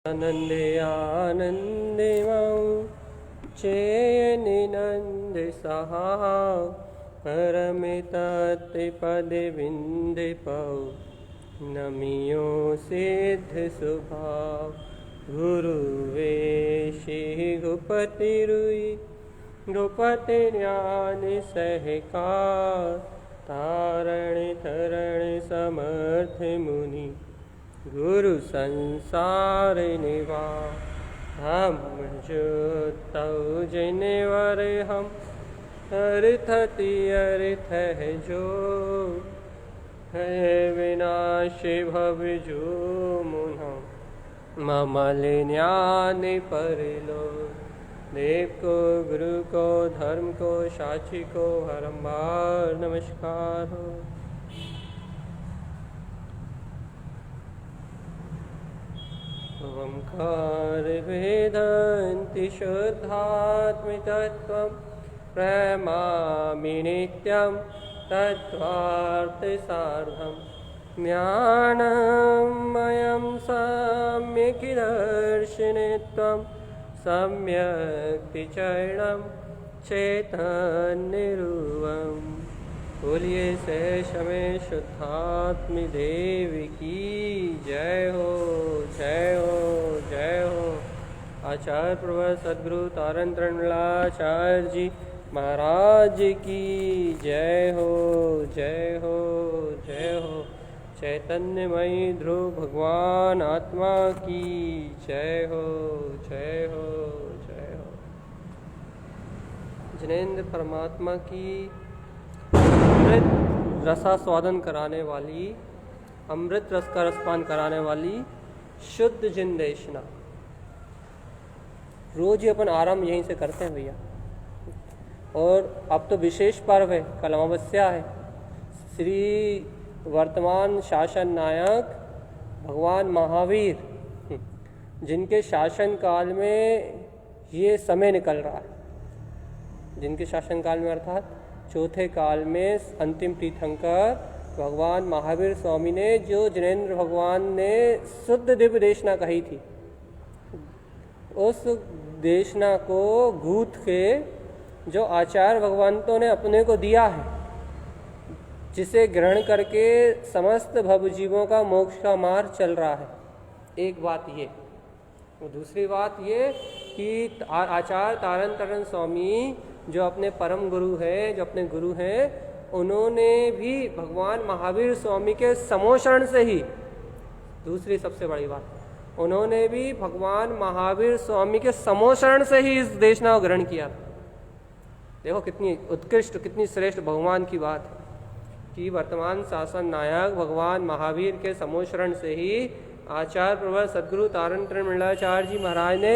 आनंदे आनंदे मऊ चेयनिनंद सहा परमितति पद विंद पौ नमियो सिद्ध सुभाव गुरु वेशी गुपति रुई गुपति ज्ञान सहकार तारण तरण समर्थ मुनि गुरु संसार निवा हम जो तौ जिनवर हम अर्थति अर्थ है जो है विनाश भव जो मुन्हा ममल ज्ञान परलो देव को गुरु को धर्म को साक्षी को बारंबार नमस्कार हो। ओंकार वेदांति शुद्धात्मतत्त्वं प्रेमामि नित्यं तत्त्वार्थसारं ज्ञानमयं सम्यक्दर्शिनित्वं सम्यक्तिचरणं चैतन्यरूपम्। बोलिए सहस्रमे शुद्धात्म देव की जय हो, जय हो, जय हो। आचार्य प्रवर सद्गुरु तारण तरणलाचार्य जी महाराज की जय हो, जय हो, जय हो। चैतन्यमयी ध्रुव भगवान आत्मा की जय हो, जय हो, जय हो। जिनेंद्र परमात्मा की अमृत रसास्वादन कराने वाली, अमृत रस का रसपान कराने वाली शुद्ध जिन देशना रोज ही अपन आरंभ यहीं से करते हैं भैया। और अब तो विशेष पर्व है, कल अमावस्या है। श्री वर्तमान शासन नायक भगवान महावीर जिनके शासन काल में ये समय निकल रहा है, जिनके शासन काल में अर्थात चौथे काल में अंतिम तीर्थंकर भगवान महावीर स्वामी ने जो जिनेंद्र भगवान ने शुद्ध दिव्य देशना कही थी, उस देशना को गूंथ के जो आचार्य भगवंतों ने अपने को दिया है, जिसे ग्रहण करके समस्त भवजीवों का मोक्ष का मार्ग चल रहा है। एक बात ये, और दूसरी बात ये कि आचार्य तारण तरण स्वामी जो अपने परम गुरु हैं, जो अपने गुरु हैं, उन्होंने भी भगवान महावीर स्वामी के समोषण से ही, दूसरी सबसे बड़ी बात, उन्होंने भी भगवान महावीर स्वामी के समोषण से ही इस देशना को ग्रहण किया। देखो कितनी उत्कृष्ट, कितनी श्रेष्ठ भगवान की बात है कि वर्तमान शासन नायक भगवान महावीर के समोषण से ही आचार्य प्रवर सद्गुरु तारण तरणलाचार्य जी महाराज ने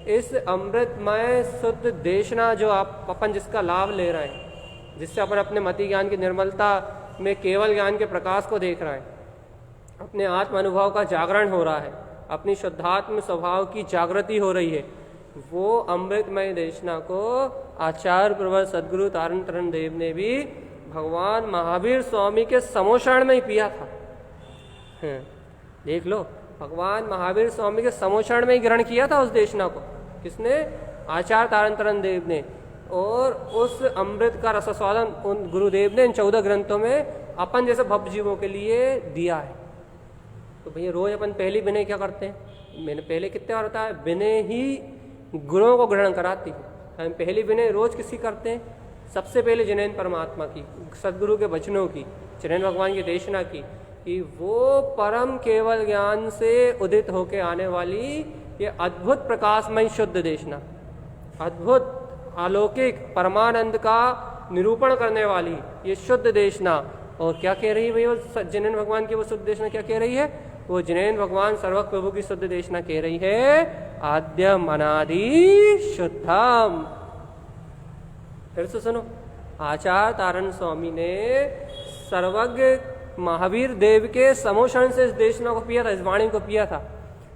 इस अमृतमय शुद्ध देशना जो अपन जिसका लाभ ले रहे हैं, जिससे अपन अपने मति ज्ञान की निर्मलता में केवल ज्ञान के प्रकाश को देख रहे हैं, अपने आत्म अनुभव का जागरण हो रहा है, अपनी शुद्धात्म स्वभाव की जागृति हो रही है, वो अमृतमय देशना को आचार्य प्रवर सद्गुरु तारण तरण देव ने भी भगवान महावीर स्वामी के समोषण में ही पिया था। देख लो, भगवान महावीर स्वामी के समोषण में ही ग्रहण किया था उस देशना को। किसने? आचार्य तारण तरण देव ने। और उस अमृत का रसास्वादन उन गुरुदेव ने इन 14 ग्रंथों में अपन जैसे भव जीवों के लिए दिया है। तो भैया रोज अपन पहली विनय क्या करते हैं? मैंने पहले कितने बार बताया, विनय ही गुरुओं को ग्रहण कराती है। हम पहली विनय रोज किसकी करते हैं? सबसे पहले जिनेंद्र परमात्मा की, सदगुरु के वचनों की, जिनेंद्र भगवान की देशना की, कि वो परम केवल ज्ञान से उदित होके आने वाली ये अद्भुत प्रकाशमय शुद्ध देशना, अद्भुत अलौकिक परमानंद का निरूपण करने वाली ये शुद्ध देशना। और क्या कह रही है भैया वो जिनेंद्र भगवान की वो शुद्ध देशना? क्या कह रही है वो? जिनेंद्र भगवान सर्वक प्रभु की शुद्ध देशना कह रही है, आद्यम अनादि शुद्धम। फिर से सुनो, आचार्य तारण स्वामी ने सर्वज्ञ महावीर देव के समोषण से इस देशना को पिया था, इस वाणी को पिया था,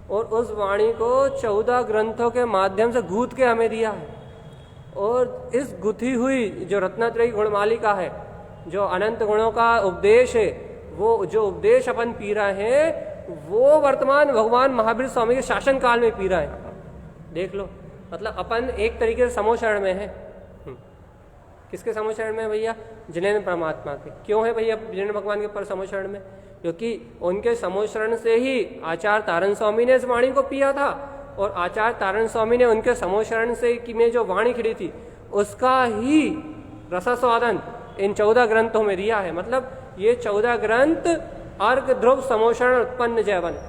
और उस वाणी को 14 ग्रंथों के माध्यम से गूंथ के हमें दिया है। और इस गुथी हुई जो रत्नत्रयी गुणमालिका है, जो अनंत गुणों का उपदेश है, वो जो उपदेश अपन पी रहे हैं, वो वर्तमान भगवान महावीर स्वामी के शासन काल में पी रहा है। देख लो, मतलब अपन एक तरीके से समोशरण में है। किसके समोशरण में भैया? जिनेंद्र परमात्मा के। क्यों है भैया जिनेंद्र भगवान के पर समोशरण में? क्योंकि उनके समोशरण से ही आचार्य तारण स्वामी ने इस वाणी को पिया था, और आचार्य तारण स्वामी ने उनके समोशरण से की में जो वाणी खिड़ी थी उसका ही रसास्वादन इन 14 ग्रंथों में दिया है। मतलब ये 14 ग्रंथ अर्घ ध्रुव समोशरण उत्पन्न जयवंत,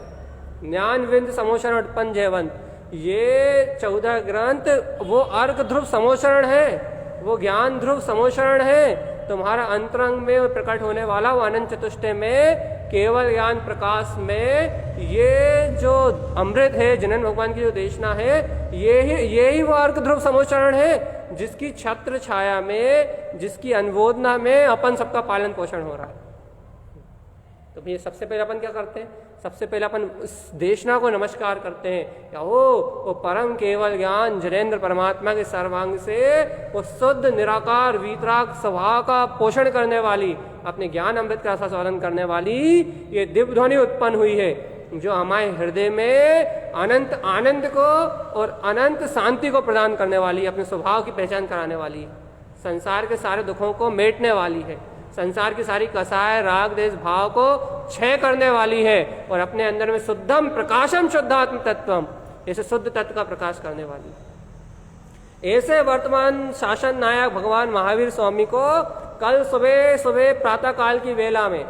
ज्ञान विंद समोशरण उत्पन्न जयवंत, ये 14 ग्रंथ वो अर्घ ध्रुव समोशरण है, वो ज्ञान ध्रुव समोशरण है। तुम्हारा अंतरंग में प्रकट होने वाला वो अनंत चतुष्टय में केवल ज्ञान प्रकाश में ये जो अमृत है, जिनेंद्र भगवान की जो देशना है, ये ही वो अर्घ ध्रुव समोशरण है जिसकी छत्र छाया में, जिसकी अनुमोदना में अपन सबका पालन पोषण हो रहा है। तो भैया सबसे पहले अपन क्या करते हैं? सबसे पहले अपन उस देशना को नमस्कार करते हैं। क्या वो परम केवल ज्ञान जिनेंद्र परमात्मा के सर्वांग से वो शुद्ध निराकार वीतराग स्वभाव का पोषण करने वाली, अपने ज्ञान अमृत का आस्वादन करने वाली ये दिव्य ध्वनि उत्पन्न हुई है, जो हमारे हृदय में अनंत आनंद को और अनंत शांति को प्रदान करने वाली, अपने स्वभाव की पहचान कराने वाली, संसार के सारे दुखों को मेटने वाली है, संसार की सारी कसाय राग देश भाव को क्षय करने वाली है, और अपने अंदर में शुद्धम प्रकाशम शुद्धात्म तत्वम, ऐसे शुद्ध तत्व का प्रकाश करने वाली। ऐसे वर्तमान शासन नायक भगवान महावीर स्वामी को कल सुबह सुबह प्रातः काल की वेला में,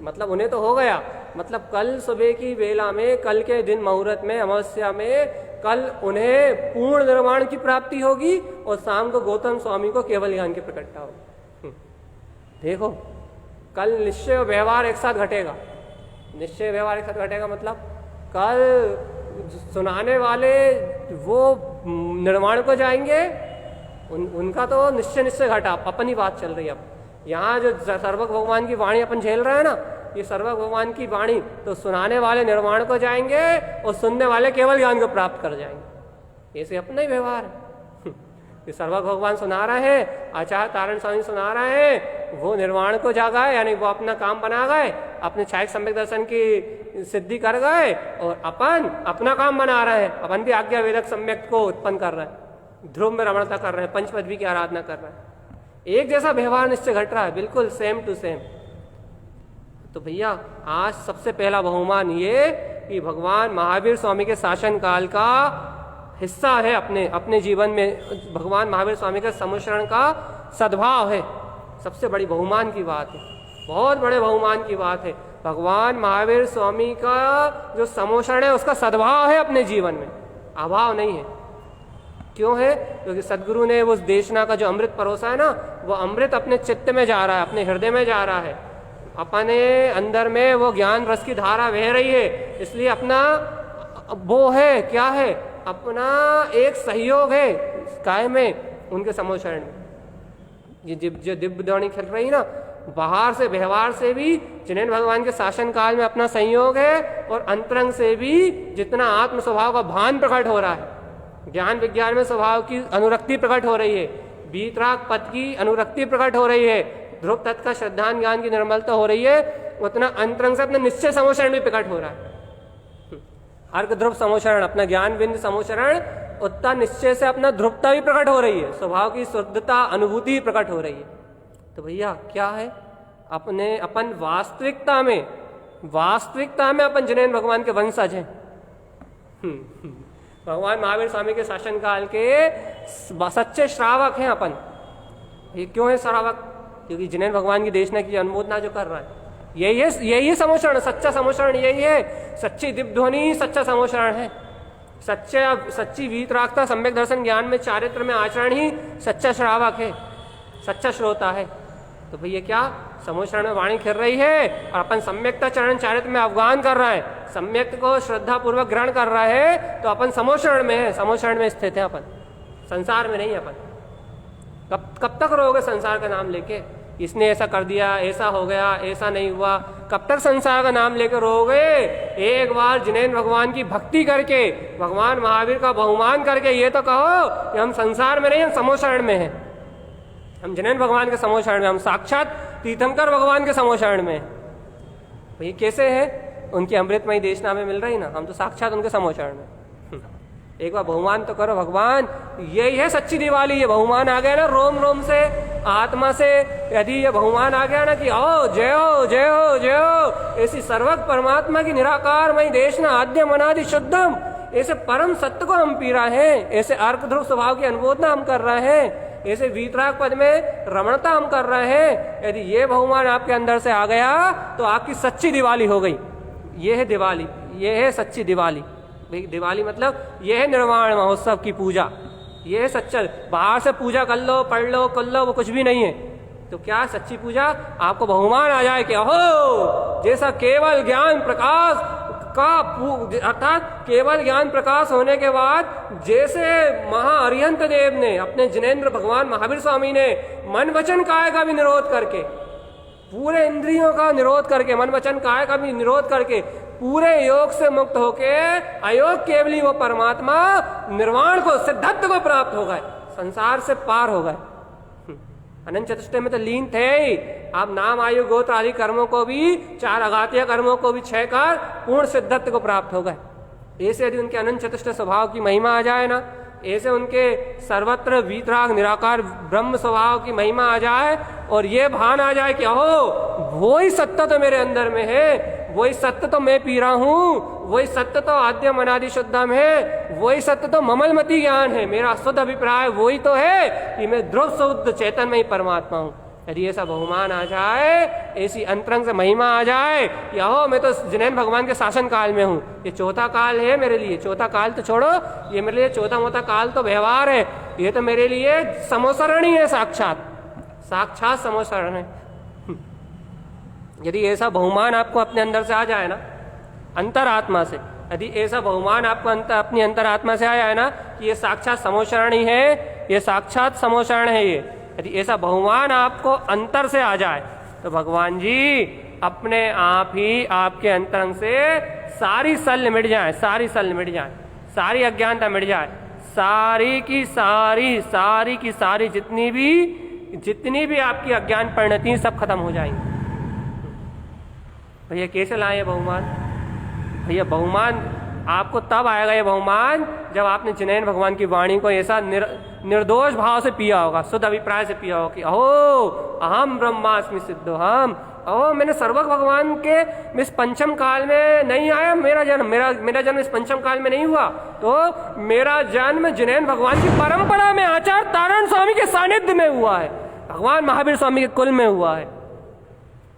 मतलब उन्हें तो हो गया, मतलब कल सुबह की वेला में, कल के दिन मुहूर्त में, अमावस्या में, कल उन्हें पूर्ण निर्वाण की प्राप्ति होगी, और शाम को गौतम स्वामी को केवल ज्ञान की प्रकटता होगी। देखो, कल निश्चय व्यवहार एक साथ घटेगा। निश्चय व्यवहार एक साथ घटेगा मतलब कल सुनाने वाले वो निर्वाण को जाएंगे, उनका तो निश्चय घटा, अपनी बात चल रही है। अब यहाँ जो सर्वक भगवान की वाणी अपन झेल रहे हैं ना, ये सर्वक भगवान की वाणी, तो सुनाने वाले निर्वाण को जाएंगे और सुनने वाले केवल ज्ञान को प्राप्त कर जाएंगे। ऐसे अपना ही व्यवहार है। ये सर्वक भगवान सुना रहे हैं, आचार्य तारण स्वामी सुना रहे हैं, वो निर्वाण को जा गए, यानी वो अपना काम बना गए, अपने छायक सम्यक दर्शन की सिद्धि कर गए, और अपन अपना काम बना रहे हैं। अपन भी आज्ञा वेदक सम्यक को उत्पन्न कर रहे हैं, ध्रुव में रमणता कर रहे हैं, पंचपदवी की आराधना कर रहे हैं। एक जैसा व्यवहार निश्चय घट रहा है, बिल्कुल सेम टू सेम। तो भैया आज सबसे पहला बहुमान ये कि भगवान महावीर स्वामी के शासन काल का हिस्सा है, अपने जीवन में भगवान महावीर स्वामी के समोशरण का सद्भाव है। सबसे बड़ी बहुमान की बात है, बहुत बड़े बहुमान की बात है। भगवान महावीर स्वामी का जो समोशरण है उसका सद्भाव है अपने जीवन में, अभाव नहीं है। क्यों है? क्योंकि सदगुरु ने उस देशना का जो अमृत परोसा है ना, वो अमृत अपने चित्त में जा रहा है, अपने हृदय में जा रहा है, अपने अंदर में वो ज्ञान रस की धारा बह रही है। इसलिए अपना वो है, क्या है, अपना एक सहयोग है काय में, उनके समोशरण में। ये जो दिव्य ध्वनि खिल रही ना, बाहर से व्यवहार से भी जिनेंद्र भगवान के शासन काल में अपना संयोग है, और अंतरंग से भी जितना आत्म स्वभाव का भान प्रकट हो रहा है, ज्ञान विज्ञान में स्वभाव की अनुरक्ति प्रकट हो रही है, बीतराग पद की अनुरक्ति प्रकट हो रही है, ध्रुव तत्व का श्रद्धान ज्ञान की निर्मलता हो रही है, उतना अंतरंग से अपना निश्चय समोशरण भी प्रकट हो रहा है। अर्घ ध्रुव समोशरण, अपना ज्ञान बिंद समोशरण, उतना निश्चय से अपना ध्रुवता भी प्रकट हो रही है, स्वभाव की शुद्धता अनुभूति प्रकट हो रही है। तो भैया क्या है, अपन वास्तविकता में अपन जिनेंद्र भगवान के वंशज हैं। भगवान महावीर स्वामी के शासन काल के सच्चे श्रावक हैं अपन। ये क्यों है श्रावक? क्योंकि जिनेंद्र भगवान की देशना की अनुमोदना जो कर रहा है, यही है समोशरण, सच्चा समोशरण यही है। सच्ची दिव्य ध्वनि सच्चा समोशरण है, सच्ची वीतरागता सम्यक दर्शन ज्ञान में चारित्र में आचरण ही सच्चा श्रावक है, सच्चा श्रोता है। तो भैया क्या समोशरण में वाणी खिल रही है, और अपन सम्यकता चरण चारित्र में अवगान कर रहा है, सम्यक को श्रद्धा पूर्वक ग्रहण कर रहा है, तो अपन समोशरण में है, समोशरण में स्थित है अपन, संसार में नहीं। अपन कब तक रहोगे संसार का नाम लेके? इसने ऐसा कर दिया, ऐसा हो गया, ऐसा नहीं हुआ, कब तक संसार का नाम लेकर रहोगे? एक बार जिनेंद्र भगवान की भक्ति करके, भगवान महावीर का बहुमान करके ये तो कहो कि हम संसार में नहीं, हम समोशरण में हैं, हम जिनेंद्र भगवान के समोशरण में, हम साक्षात तीर्थंकर भगवान के समोशरण में। तो ये कैसे है? उनकी अमृतमयी देशना में मिल रही ना, हम तो साक्षात उनके समोचरण में। एक बार बहुमान तो करो भगवान, यही है सच्ची दिवाली। ये बहुमान आ गया ना रोम रोम से, आत्मा से, यदि ये बहुमान आ गया ना कि आओ जय हो जय हो जय हो, ऐसी सर्वक परमात्मा की निराकारमयी देशना आद्यम अनादि शुद्धम, ऐसे परम सत्य को हम पी रहे हैं, ऐसे अर्क ध्रुव स्वभाव की अनुमोदना हम कर रहे हैं, ऐसे वीतराग पद में रमणता हम कर रहे हैं। यदि ये बहुमान आपके अंदर से आ गया तो आपकी सच्ची दिवाली हो गई। ये है दिवाली, ये है सच्ची दिवाली। दिवाली मतलब ये है निर्वाण महोत्सव की पूजा, ये है सच्चा। बाहर से पूजा कर लो, पढ़ लो, कर लो, वो कुछ भी नहीं है। तो क्या सच्ची पूजा? आपको बहुमान आ जाए कि अहो जैसा केवल ज्ञान प्रकाश का, अर्थात केवल ज्ञान प्रकाश होने के बाद जैसे महाअरिहंत देव ने, अपने जिनेंद्र भगवान महावीर स्वामी ने मन वचन काय का भी निरोध करके, पूरे इंद्रियों का निरोध करके, मन वचन काय का भी निरोध करके, पूरे योग से मुक्त होके अयोग केवली वो परमात्मा निर्वाण को, सिद्धत्व को प्राप्त हो गए, संसार से पार हो गए। अनंत चतुष्टय में तो लीन थे ही। आप नाम आयु गोत्र आदि कर्मों को भी, 4 अघातीय कर्मों को भी 6 कर पूर्ण सिद्धत्व को प्राप्त हो गए। ऐसे यदि उनके अनंत चतुष्टय स्वभाव की महिमा आ जाए ना, ऐसे उनके सर्वत्र वीतराग निराकार ब्रह्म स्वभाव की महिमा आ जाए और ये भान आ जाए कि अहो वही सत्य तो मेरे अंदर में है, वही सत्य तो मैं पी रहा हूँ, वही सत्य तो आद्यम अनादि शुद्धम है, वही सत्य तो ममलमती ज्ञान है, मेरा शुद्ध अभिप्राय वही तो है कि मैं ध्रुव शुद्ध चेतन में ही परमात्मा हूँ। यदि ऐसा बहुमान आ जाए, ऐसी अंतरंग से महिमा आ जाए, यहो मैं तो जिनेंद्र भगवान के शासन काल में हूँ, ये चौथा काल है मेरे लिए। चौथा काल तो छोड़ो, ये मेरे लिए चौथा मोटा काल तो व्यवहार है, ये तो मेरे लिए समोसरण ही है, साक्षात साक्षात समोसरण है। यदि ऐसा बहुमान आपको अपने अंदर से आ जाए ना, अंतरात्मा से, यदि ऐसा बहुमान आपको अपनी अंतरात्मा से आया है ना कि ये साक्षात समोसरण ही है, ये साक्षात समोसरण है, ये यदि ऐसा बहुमान आपको अंतर से आ जाए तो भगवान जी अपने आप ही आपके अंतरंग से सारी शल्य मिट जाए, सारी शल्य मिट जाए, सारी अज्ञानता मिट जाए, सारी की सारी जितनी भी आपकी अज्ञान परिणति सब खत्म हो जाएंगी। भैया कैसे लाए बहुमान? भैया बहुमान आपको तब आएगा ये बहुमान जब आपने जिनेंद्र भगवान की वाणी को ऐसा निर्दोष भाव से पिया होगा, शुद्ध अभिप्राय से पिया होगा कि अहो अहम ब्रह्मास्मि सिद्धोहम, अहो मैंने सर्वक भगवान के इस पंचम काल में नहीं आया, मेरा जन्म इस पंचम काल में नहीं हुआ, तो मेरा जन्म जिनेंद्र भगवान की परंपरा में आचार्य तारण स्वामी के सानिध्य में हुआ है, भगवान महावीर स्वामी के कुल में हुआ है।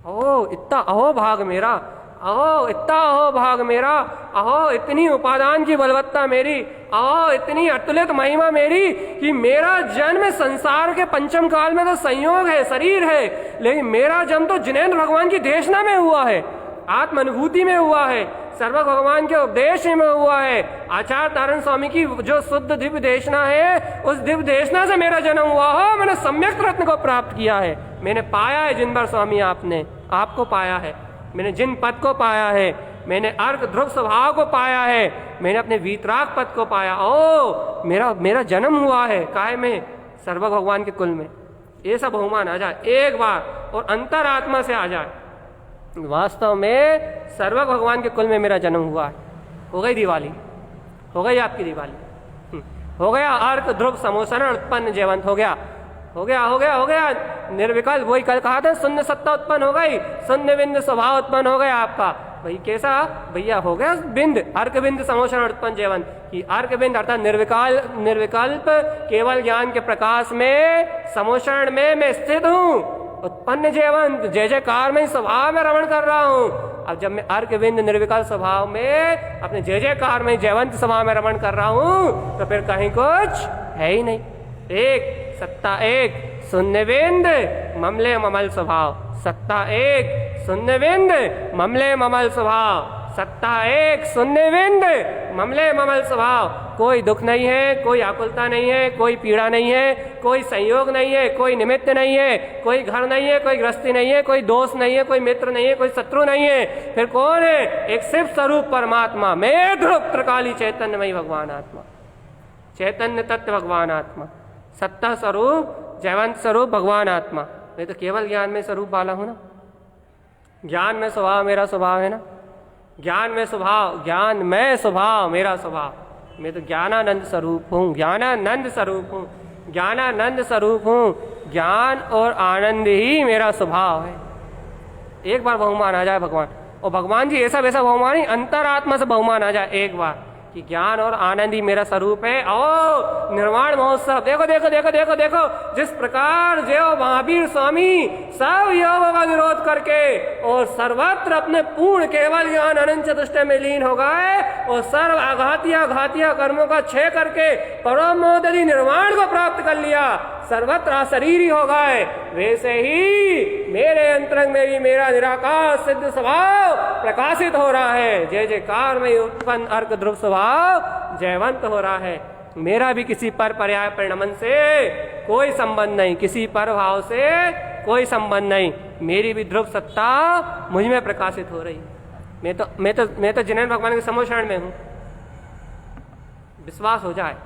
अहो इतना अहो भाग मेरा, अहो इतना अहो भाग मेरा, अहो इतनी उपादान की बलवत्ता मेरी, अहो इतनी अतुलित महिमा मेरी कि मेरा जन्म संसार के पंचम काल में तो संयोग है, शरीर है, लेकिन मेरा जन्म तो जिनेंद्र भगवान की देशना में हुआ है, आत्म अनुभूति में हुआ है, सर्वक भगवान के उपदेश में हुआ है, आचार्य तारण स्वामी की जो शुद्ध दिव्य देशना है, उस दिव्य देशना से मेरा जन्म हुआ हो, मैंने सम्यक रत्न को प्राप्त किया है, मैंने पाया है जिन बार स्वामी आपने आपको पाया है, मैंने जिन पद को पाया है, मैंने अर्क ध्रुव स्वभाव को पाया है, मैंने अपने वीतराग पद को पाया, ओ मेरा जन्म हुआ है काय में? सर्वक भगवान के कुल में। ऐसा बहुमान आ जाए एक बार और अंतरात्मा से आ जाए, वास्तव में सर्वक भगवान के कुल में मेरा जन्म हुआ है, हो गई दिवाली, हो गई आपकी दिवाली, हो गया अर्क ध्रुव समोसरण उत्पन्न जयवंत हो गया, हो गया हो गया हो गया निर्विकल्प, वही कल कहा था शून्य सत्ता उत्पन्न हो गई, शून्य बिंद स्वभाव उत्पन्न हो गया आपका। भाई कैसा भैया? हो गया बिंद, अर्क बिंद समोषण उत्पन्न जयवंत की, अर्क बिंद अर्थात निर्विकल्प केवल ज्ञान के प्रकाश में समोषण में मैं स्थित हूँ, उत्पन्न जयवंत जय जयकार में स्वभाव में रमण कर रहा हूँ। अब जब मैं अर्क बिंद निर्विकल्प स्वभाव में अपने जय जयकार में जयवंत स्वभाव में रमण कर रहा हूँ, तो फिर कहीं कुछ है ही नहीं। एक सत्ता, एक शून्य बिंद ममले ममल स्वभाव, सत्ता एक शून्य बिंद ममले ममल स्वभाव, सत्ता एक शून्य बिंद ममले ममल स्वभाव। कोई दुख नहीं है, कोई आकुलता नहीं है, कोई पीड़ा नहीं है, कोई संयोग नहीं है, कोई निमित्त नहीं है, कोई घर नहीं है, कोई गृहस्थी नहीं है, कोई दोस्त नहीं है, कोई मित्र नहीं है, कोई शत्रु नहीं है। फिर कौन है? एक शिव स्वरूप परमात्मा, मैं ध्रुव त्रिकाली चैतन्यमयी भगवान आत्मा, चैतन्य तत्व भगवान आत्मा, सत्ता स्वरूप जयवंत स्वरूप भगवान आत्मा। मैं तो केवल ज्ञान में स्वरूप वाला हूं ना, ज्ञान में स्वभाव मेरा स्वभाव है ना, ज्ञान में स्वभाव, ज्ञान में स्वभाव मेरा स्वभाव, मैं तो ज्ञानानंद स्वरूप हूँ, ज्ञानानंद स्वरूप हूँ, ज्ञानानंद स्वरूप हूँ। ज्ञान और आनंद ही मेरा स्वभाव है। एक बार बहुमान आ जाए भगवान, और भगवान जी ऐसा वैसा बहुमान ही, अंतरात्मा से बहुमान आ जाए एक बार कि ज्ञान और आनंद ही मेरा स्वरूप है। ओ निर्वाण महोत्सव, देखो देखो देखो देखो देखो, जिस प्रकार जो महावीर स्वामी सब योगों का निरोध करके और सर्वत्र अपने पूर्ण केवल ज्ञान अनंत चतुष्टय में लीन हो गए और सर्व आघातिया कर्मों का क्षय करके परम मोदि निर्वाण को प्राप्त कर लिया, सर्वत्र अशरीरी हो गए, वैसे ही मेरे अंतरंग में भी मेरा निराकार सिद्ध स्वभाव प्रकाशित हो रहा है। जय जयकार में उत्पन्न अर्क ध्रुव स्वभाव जयवंत हो रहा है। मेरा भी किसी पर पर्याय परिणमन से कोई संबंध नहीं, किसी पर भाव से कोई संबंध नहीं, मेरी भी ध्रुव सत्ता मुझ में प्रकाशित हो रही है। मैं तो जिनेन्द्र भगवान के समोशरण में हूं, विश्वास हो जाए।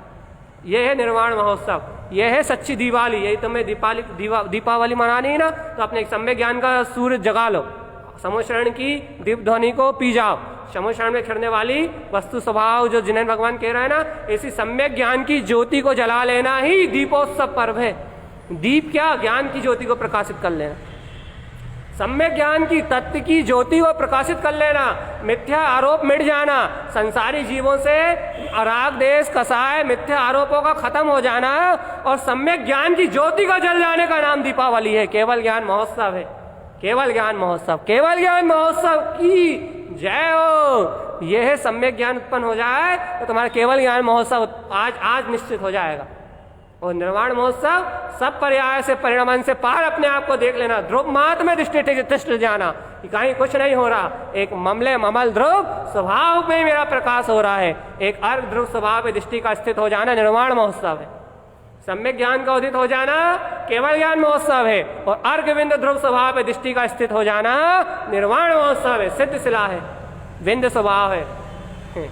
यह है निर्वाण महोत्सव, यह है सच्ची दिवाली। यही तो मैं दीपावली मनानी है ना, तो अपने एक सम्यक ज्ञान का सूर्य जगा लो, समोशरण की दीप ध्वनि को पी जाओ। समोशरण में खिड़ने वाली वस्तु स्वभाव जो जिनेन्द्र भगवान कह रहे हैं ना, ऐसी सम्यक ज्ञान की ज्योति को जला लेना ही दीपोत्सव पर्व है। दीप क्या, ज्ञान की ज्योति को प्रकाशित कर लेना, सम्यक ज्ञान की तत्व की ज्योति को प्रकाशित कर लेना, मिथ्या आरोप मिट जाना, संसारी जीवों से राग देश कसाय मिथ्या आरोपों का खत्म हो जाना और सम्यक ज्ञान की ज्योति का जल जाने का नाम दीपावली है। केवल ज्ञान महोत्सव है, केवल ज्ञान महोत्सव, केवल ज्ञान महोत्सव की जय हो। यह है सम्यक ज्ञान उत्पन्न हो जाए तो तुम्हारा केवल ज्ञान महोत्सव आज निश्चित हो जाएगा। और निर्वाण महोत्सव सब पर्याय से परिणमन से पार अपने आप को देख लेना, ध्रुव मात्र में दृष्टि जाना कि कहीं कुछ नहीं हो रहा, एक ममले ममल ध्रुव स्वभाव में मेरा प्रकाश हो रहा है, एक अर्घ ध्रुव स्वभाव में दृष्टि का स्थित हो जाना निर्वाण महोत्सव है। सम्यक ज्ञान का उदित हो जाना केवल ज्ञान महोत्सव है, और अर्घ विंद ध्रुव स्वभाव में दृष्टि का स्थित हो जाना निर्वाण महोत्सव है। सिद्ध शिला है, विंद स्वभाव है,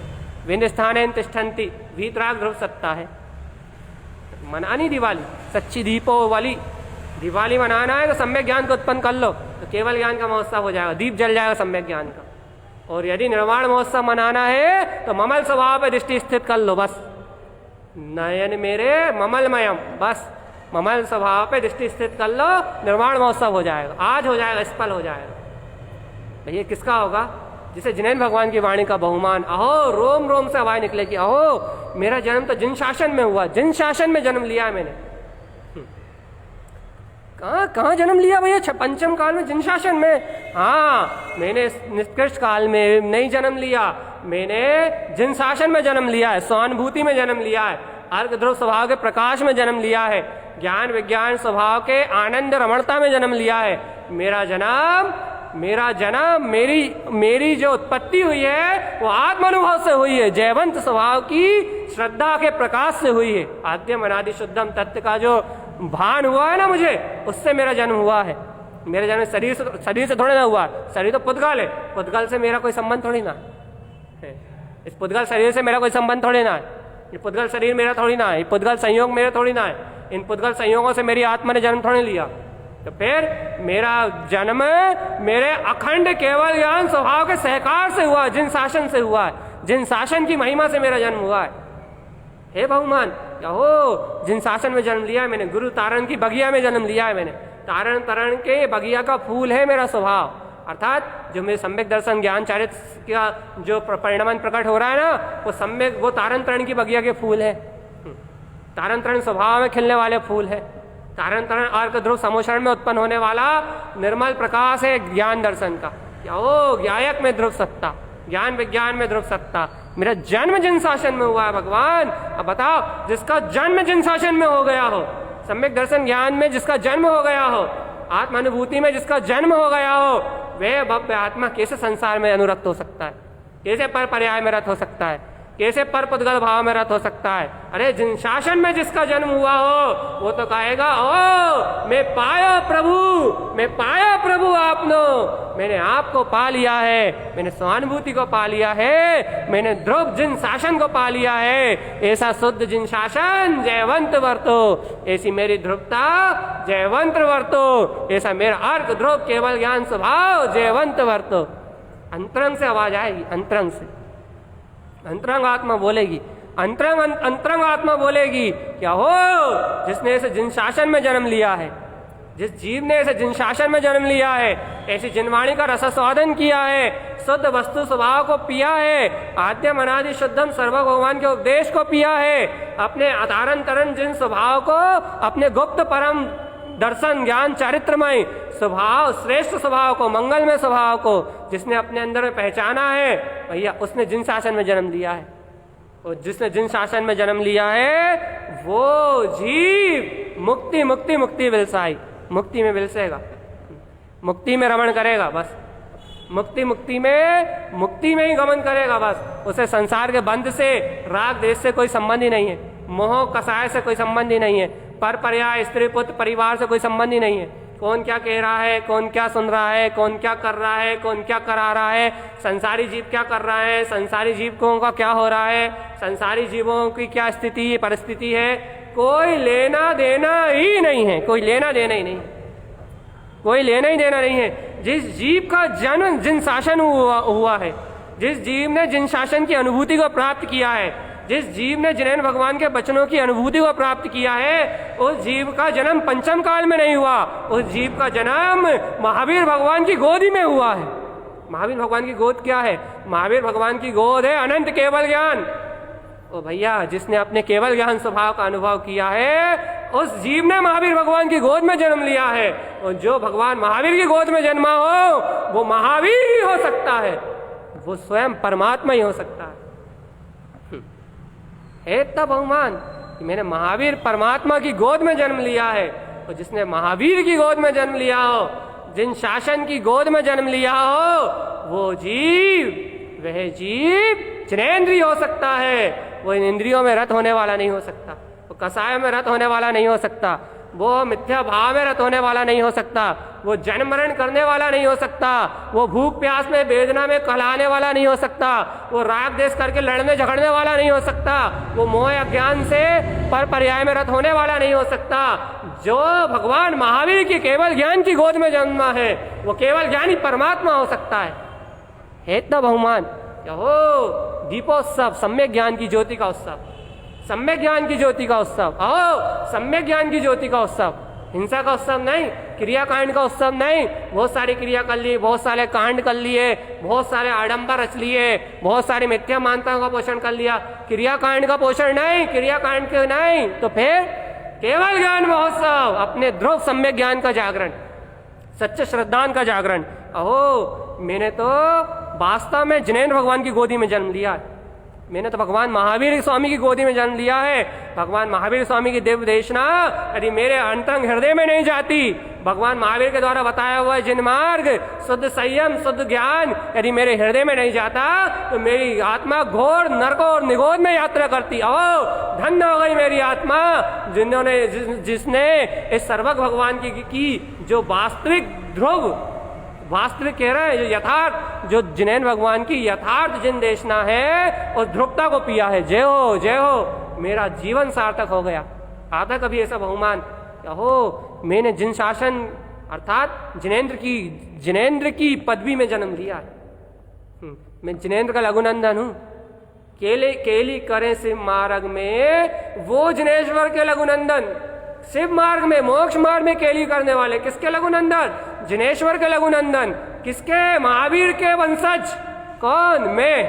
विंद स्थान तिष्ठन्ति, वीतराग ध्रुव सत्ता है। मनानी दिवाली, सच्ची दीपोवली, दिवाली मनाना है तो सम्यक ज्ञान को उत्पन्न कर लो, तो केवल ज्ञान का महोत्सव हो जाएगा, दीप जल जाएगा सम्यक ज्ञान का। और यदि निर्वाण महोत्सव मनाना है तो ममल स्वभाव पे दृष्टि स्थित कर लो, बस नयन मेरे ममलमयम, बस ममल स्वभाव पे दृष्टि स्थित कर लो, निर्वाण महोत्सव हो जाएगा, आज हो जाएगा, स्पल हो जाएगा। ये किसका होगा? जिसे जिनेन्द्र भगवान की वाणी का बहुमान, अहो रोम रोम से आवाज निकले कि अहो मेरा जन्म तो जिन शासन में हुआ, जिन शासन में जन्म लिया मैंने। कहाँ जन्म लिया भैया? पंचम काल में, जिन शासन में? हाँ, मैंने निष्कृष्ट काल में नहीं जन्म लिया, मैंने जिन शासन में जन्म लिया है, स्वानुभूति में जन्म लिया है, अर्घ ध्रुव स्वभाव के प्रकाश में जन्म लिया है, ज्ञान विज्ञान स्वभाव के आनंद रमणता में जन्म लिया है। मेरा जन्म मेरी जो उत्पत्ति हुई है वो आत्मानुभव से हुई है, जयवंत स्वभाव की श्रद्धा के प्रकाश से हुई है। आद्यम अनादि शुद्धम तत्व का जो भान हुआ है ना मुझे, उससे मेरा जन्म हुआ है। मेरा जन्म शरीर से थोड़े ना हुआ, शरीर तो पुद्गल है, पुद्गल से मेरा कोई संबंध थोड़ी ना है, इस पुद्गल शरीर से मेरा कोई संबंध थोड़ी ना है, ये पुद्गल शरीर मेरा थोड़ी ना है, ये पुद्गल संयोग मेरा थोड़ी ना है, इन पुद्गल संयोगों से मेरी आत्मा ने जन्म थोड़ी लिया। तो फिर मेरा जन्म मेरे अखंड केवल ज्ञान स्वभाव के सहकार से हुआ, जिन शासन से हुआ है, जिन शासन की महिमा से मेरा जन्म हुआ है। हे बहुमान, क्या हो, जिन शासन में जन्म लिया है मैंने, गुरु तारण की बगिया में जन्म लिया है मैंने, तारण तरण के बगिया का फूल है मेरा स्वभाव, अर्थात जो मेरे सम्यक दर्शन ज्ञान चारित्र का जो परिणमन प्रकट हो रहा है ना, वो सम्यक, वो तारण तरण की बगिया के फूल है, तारण तरण स्वभाव में खिलने वाले फूल है, तारण तरण अर्क ध्रुव समोषण में उत्पन्न होने वाला निर्मल प्रकाश है ज्ञान दर्शन का। क्या हो, ज्ञायक में ध्रुव सत्ता, ज्ञान विज्ञान में ध्रुव सत्ता। मेरा जन्म जिन शासन में हुआ है भगवान, अब बताओ, जिसका जन्म जिन शासन में हो गया हो, सम्यक दर्शन ज्ञान में जिसका जन्म हो गया हो, आत्मानुभूति में जिसका जन्म हो गया हो, वह भव्य आत्मा कैसे संसार में अनुरक्त हो सकता है, कैसे पर पर्याय में रत हो सकता है, कैसे पर पुद्गल भाव में रत हो सकता है? अरे जिन शासन में जिसका जन्म हुआ हो वो तो कहेगा, ओ मैं पाया प्रभु आपनो, मैंने आपको पा लिया है, मैंने स्वानुभूति को पा लिया है, मैंने ध्रुव जिन शासन को पा लिया है, ऐसा शुद्ध जिन शासन जयवंत वर्तो, ऐसी मेरी ध्रुवता जयवंत वर्तो, ऐसा मेरा अर्क ध्रुव केवल ज्ञान स्वभाव जयवंत वर्तो। अंतरंग से आवाज आएगी, अंतरंग से, अंतरंग आत्मा बोलेगी, अंतरंग आत्मा बोलेगी, क्या हो जिसने इसे जिन शासन में जन्म लिया है, जिस जीव ने इसे जिन शासन में जन्म लिया है, ऐसी जिनवाणी का रसस्वादन किया है, शुद्ध वस्तु स्वभाव को पिया है, आद्यम अनादि शुद्धम सर्व भगवान के उपदेश को पिया है, अपने अतारण तरण जिन स्वभाव को, अपने गुप्त परम दर्शन ज्ञान चारित्रमय स्वभाव, श्रेष्ठ स्वभाव को, मंगलमय स्वभाव को जिसने अपने अंदर में पहचाना है, भैया उसने जिन शासन में जन्म लिया है, और जिसने जिन शासन में जन्म लिया है वो जीव मुक्ति मुक्ति मुक्ति विलसाई, मुक्ति में विलसेगा, मुक्ति में रमण करेगा, बस मुक्ति मुक्ति में ही गमन करेगा, बस उसे संसार के बंध से, राग देश से कोई संबंध ही नहीं है, मोह कसाय से कोई संबंध ही नहीं है, पर पर्याय स्त्री पुत्र परिवार से कोई संबंध ही नहीं है, कौन क्या कह रहा है, कौन क्या सुन रहा है, कौन क्या कर रहा है, कौन क्या करा रहा है, संसारी जीव क्या कर रहा है, संसारी जीवों का क्या हो रहा है, संसारी जीवों की क्या स्थिति परिस्थिति है, कोई लेना देना ही नहीं है, कोई लेना देना ही नहीं, कोई लेना ही देना नहीं है। जिस जीव का जन्म जिन शासन हुआ है, जिस जीव ने जिन शासन की अनुभूति को प्राप्त किया है, जिस जीव ने जिनेन्द्र भगवान के वचनों की अनुभूति को प्राप्त किया है, उस जीव का जन्म पंचम काल में नहीं हुआ, उस जीव का जन्म महावीर भगवान की गोदी में हुआ है। महावीर भगवान की गोद क्या है? महावीर भगवान की गोद है अनंत केवल ज्ञान। ओ भैया, जिसने अपने केवल ज्ञान स्वभाव का अनुभव किया है, उस जीव ने महावीर भगवान की गोद में जन्म लिया है, और जो भगवान महावीर की गोद में जन्मा हो वो महावीर ही हो सकता है, वो स्वयं परमात्मा ही हो सकता है। तब बहुमान कि मैंने महावीर परमात्मा की गोद में जन्म लिया है, और जिसने महावीर की गोद में जन्म लिया हो, जिन शासन की गोद में जन्म लिया हो, वो जीव, वह जीव जिनेंद्रिय हो सकता है, वो इन इंद्रियों में रत होने वाला नहीं हो सकता, वो कसाय में रत होने वाला नहीं हो सकता, वो मिथ्या भाव में रत होने वाला नहीं हो सकता, वो जन्म मरण करने वाला नहीं हो सकता, वो भूख प्यास में वेदना में कहलाने वाला नहीं हो सकता, वो राग देश करके लड़ने झगड़ने वाला नहीं हो सकता, वो मोह अज्ञान से पर पर्याय में रत होने वाला नहीं हो सकता। जो भगवान महावीर की केवल ज्ञान की गोद में जन्मा है, वो केवल ज्ञानी परमात्मा हो सकता है। तब बहुमान क्या हो? दीपोत्सव, सम्यक ज्ञान की ज्योति का उत्सव, सम्यक ज्ञान की ज्योति का उत्सव, आओ सम्यक ज्ञान की ज्योति का उत्सव, हिंसा का उत्सव नहीं, क्रियाकांड का उत्सव नहीं। बहुत सारी क्रिया कर ली, बहुत सारे कांड कर लिए, बहुत सारे आडंबर रच लिए, बहुत सारी मिथ्या मान्यताओं का पोषण कर लिया, क्रियाकांड का पोषण नहीं, क्रियाकांड के नहीं, तो फिर केवल ज्ञान महोत्सव, अपने ध्रुव सम्यक ज्ञान का जागरण, सच्चे श्रद्धान का जागरण। अहो, मैंने तो वास्तव में जिनेन्द्र भगवान की गोदी में जन्म लिया है, मैंने तो भगवान महावीर स्वामी की गोदी में जन्म लिया है। भगवान महावीर स्वामी की दिव्य देशना यदि मेरे अंतरंग हृदय में नहीं जाती, भगवान महावीर के द्वारा बताया हुआ जिन मार्ग, शुद्ध संयम, शुद्ध ज्ञान यदि मेरे हृदय में नहीं जाता, तो मेरी आत्मा घोर नरक और निगोद में यात्रा करती। ओ धन्य हो गई मेरी आत्मा, जिसने इस सर्वज्ञ भगवान की जो वास्तविक ध्रुव, वास्तविक कह रहे हैं, जो यथार्थ, जो जिनेन्द्र भगवान की यथार्थ जिन देशना है, उस ध्रुवता को पिया है। जय हो, जय हो, मेरा जीवन सार्थक हो गया। आता कभी ऐसा बहुमान क्या हो? मैंने जिन शासन अर्थात जिनेन्द्र की पदवी में जन्म लिया है, मैं जिनेन्द्र का लघुनंदन हूँ। केली करें शिव मार्ग में, वो जिनेश्वर के लघुनंदन, शिव मार्ग में, मोक्ष मार्ग में केली करने वाले किसके लघुनंदन? जिनेश्वर के लघुनंदन। किसके? महावीर के वंशज। कौन? मैं।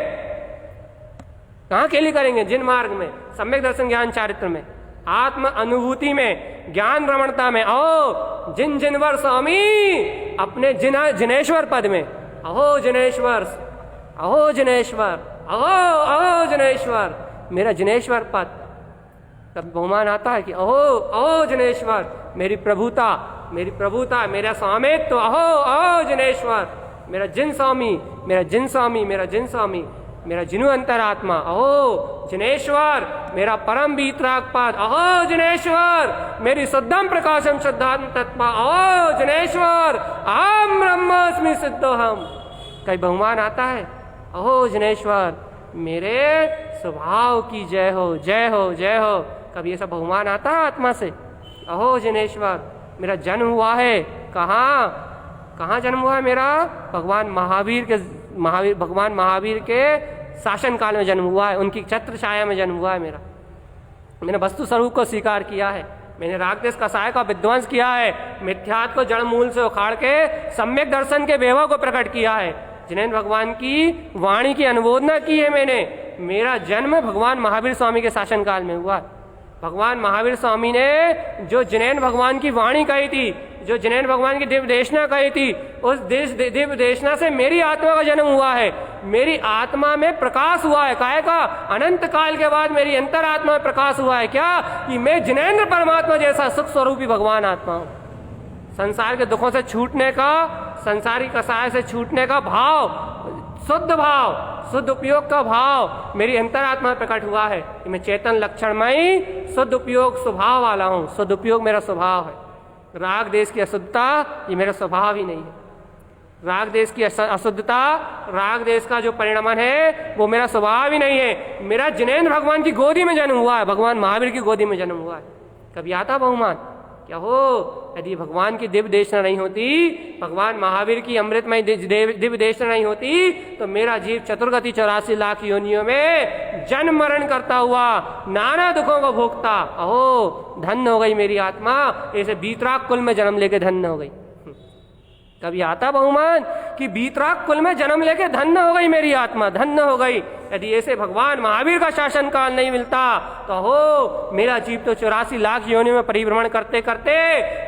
कहाँ केली करेंगे? जिन मार्ग में, सम्यक दर्शन ज्ञान चारित्र में, आत्म अनुभूति में, ज्ञान रमणता में। ओ जिनवर स्वामी अपने जिनेश्वर पद में। अहो जिनेश्वर, अहो जिनेश्वर, अहो जिनेश्वर, मेरा जिनेश्वर पद। तब बहुमान आता है कि अहो जिनेश्वर, मेरी प्रभुता, मेरा स्वामित्व, अहो जिनेश्वर, मेरा जिन स्वामी, मेरा जिन स्वामी, मेरा जिन स्वामी, मेरा जिनु अंतरात्मा, अहो जिनेश्वर, मेरा परम वीतराग पद, अहो जिनेश्वर, मेरी शुद्धम प्रकाशम शुद्धात्म तत्व, अहो जिनेश्वर, अहम ब्रह्मास्मि सिद्धोहम। कई बहुमान आता है, अहो जिनेश्वर, मेरे स्वभाव की जय हो, जय हो, जय हो। कभी ऐसा बहुमान आता है आत्मा से? अहो जिनेश्वर, मेरा जन्म हुआ है, कहाँ जन्म हुआ है मेरा? भगवान महावीर के भगवान महावीर के शासन काल में जन्म हुआ है, उनकी छत्र छाया में जन्म हुआ है मेरा। मैंने वस्तु स्वरूप को स्वीकार किया है, मैंने राग देश कसाय का विध्वंस किया है, मिथ्यात्व को जड़ मूल से उखाड़ के सम्यक दर्शन के वैभव को प्रकट किया है, जिनेन्द्र भगवान की वाणी की अनुमोदना की है मैंने। मेरा जन्म भगवान महावीर स्वामी के शासन काल में हुआ। भगवान महावीर स्वामी ने जो जिनेन्द्र भगवान की वाणी कही थी, जो जिनेन्द्र भगवान की दिव्य देशना कही थी, उस दिव्य देशना से मेरी आत्मा का जन्म हुआ है। मेरी आत्मा में प्रकाश हुआ है, काहे का? अनंत काल के बाद मेरी अंतरात्मा में प्रकाश हुआ है। क्या? कि मैं जिनेन्द्र परमात्मा जैसा सुख स्वरूपी भगवान आत्मा हूं। संसार के दुखों से छूटने का, संसारी कसाय से छूटने का भाव, शुद्ध भाव, शुद्ध उपयोग का भाव मेरी अंतरात्मा में प्रकट हुआ है कि मैं चेतन लक्षणमयी शुद्ध उपयोग स्वभाव वाला हूं। शुद्ध उपयोग मेरा स्वभाव है। राग देश की अशुद्धता ये मेरा स्वभाव ही नहीं है। राग देश की अशुद्धता, राग देश का जो परिणमन है वो मेरा स्वभाव ही नहीं है। मेरा जिनेन्द्र भगवान की गोदी में जन्म हुआ है, भगवान महावीर की गोदी में जन्म हुआ है। कभी आता बहुमान? क्या हो, यदि भगवान की दिव्य देशना नहीं होती, भगवान महावीर की अमृतमय दिव्य देशना नहीं होती, तो मेरा जीव चतुर्गति 84 लाख योनियों में जन्म मरण करता हुआ नाना दुखों को भोगता। अहो, धन्य हो गई मेरी आत्मा, ऐसे बीतराग कुल में जन्म लेके धन्य हो गई। कभी आता बहुमान कि बीतराग कुल में जन्म लेके धन्य हो गई मेरी आत्मा, धन्य हो गई। यदि ऐसे भगवान महावीर का शासन काल नहीं मिलता तो हो मेरा जीव तो 84 लाख योनियों में परिभ्रमण करते करते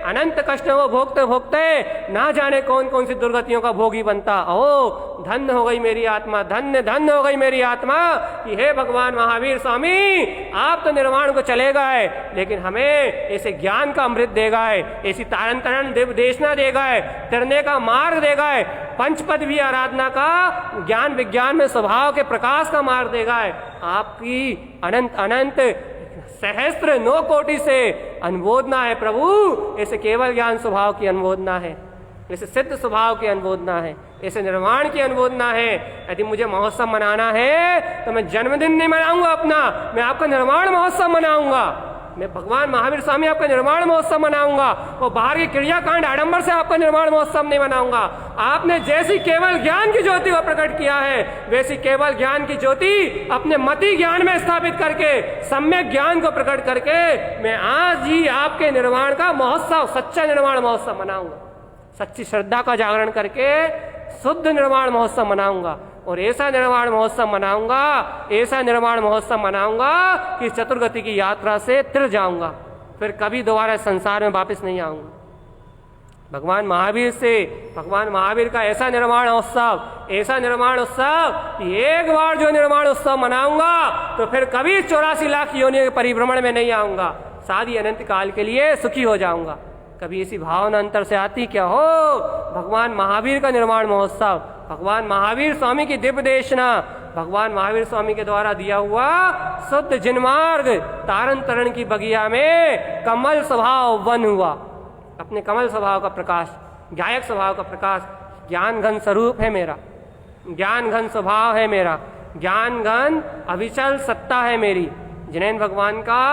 अनंत कष्टों को भोगते भोगते ना जाने कौन कौन सी दुर्गतियों का भोगी बनता। ओ धन्य हो गई मेरी आत्मा, धन्य धन्य हो गई मेरी आत्मा कि हे भगवान महावीर स्वामी, आप तो निर्वाण को चले गए, लेकिन हमें ऐसे ज्ञान का अमृत दे गए, ऐसी तारण तरण दिव्य देशना दे गए, तरने का मार्ग दे गए, पंचपद भी आराधना का ज्ञान विज्ञान में स्वभाव के प्रकाश का मार्ग देगा। आपकी अनंत अनंत सहस्त्र 9 कोटि से अनुमोदना है प्रभु। ऐसे केवल ज्ञान स्वभाव की अनुमोदना है, ऐसे सिद्ध स्वभाव की अनुमोदना है, ऐसे निर्वाण की अनुमोदना है। यदि मुझे महोत्सव मनाना है तो मैं जन्मदिन नहीं मनाऊंगा अपना, मैं आपका निर्वाण महोत्सव मनाऊंगा। मैं भगवान महावीर स्वामी आपका निर्माण महोत्सव मनाऊंगा। वो बाहर के क्रियाकांड आडंबर से आपका निर्माण महोत्सव नहीं मनाऊंगा। आपने जैसी केवल ज्ञान की ज्योति को प्रकट किया है, वैसी केवल ज्ञान की ज्योति अपने मति ज्ञान में स्थापित करके, सम्यक ज्ञान को प्रकट करके मैं आज ही आपके निर्माण का महोत्सव, सच्चा निर्माण महोत्सव मनाऊंगा। सच्ची श्रद्धा का जागरण करके शुद्ध निर्माण महोत्सव मनाऊंगा। और ऐसा निर्माण महोत्सव मनाऊंगा, ऐसा निर्माण महोत्सव मनाऊंगा कि चतुर्गति की यात्रा से तिर जाऊंगा, फिर कभी दोबारा संसार में वापस नहीं आऊंगा। भगवान महावीर से, भगवान महावीर का ऐसा निर्माण उत्सव, ऐसा निर्माण उत्सव, एक बार जो निर्माण उत्सव मनाऊंगा तो फिर कभी 84 लाख योनियों के परिभ्रमण में नहीं आऊंगा, शादी अनंत काल के लिए सुखी हो जाऊंगा। कभी ऐसी भावना अंतर से आती क्या हो? भगवान महावीर का निर्माण महोत्सव, भगवान महावीर स्वामी की दिव्य देशना, भगवान महावीर स्वामी के द्वारा दिया हुआ शुद्ध जिनमार्ग, तारण तरण की बगिया में कमल स्वभाव वन हुआ। अपने कमल स्वभाव का प्रकाश, गायक स्वभाव का प्रकाश, ज्ञान घन स्वरूप है मेरा, ज्ञान घन स्वभाव है मेरा, ज्ञान घन अविचल सत्ता है मेरी। जिनेन्द्र भगवान का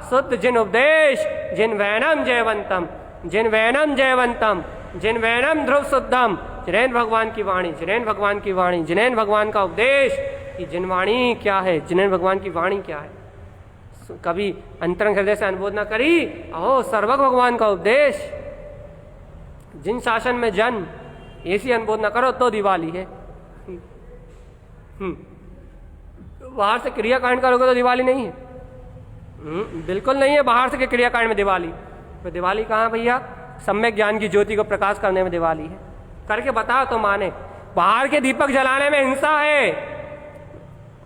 शुद्ध जिन उपदेश, जिन वैनम जयवंतम, जिन वैनम जयवंतम, जिन वैनम ध्रुव शुद्धम, जिनेन्द्र भगवान की वाणी, जिनेन्द्र भगवान की वाणी, जिनेन्द्र भगवान का उपदेश। कि जिनवाणी क्या है, जिनेन्द्र भगवान की वाणी क्या है? कभी अंतरंग हृदय से अनुमोदना करी, अहो सर्वज्ञ भगवान का उपदेश, जिन शासन में जन्म, ऐसी अनुमोदना करो तो दिवाली है। बाहर से क्रियाकांड करोगे तो दिवाली नहीं है, बिल्कुल नहीं है। बाहर से के क्रियाकांड में दिवाली, तो दिवाली कहाँ भैया? सम्यक ज्ञान की ज्योति को प्रकाश करने में दिवाली है। करके बताओ तो माने। बाहर के दीपक जलाने में हिंसा है,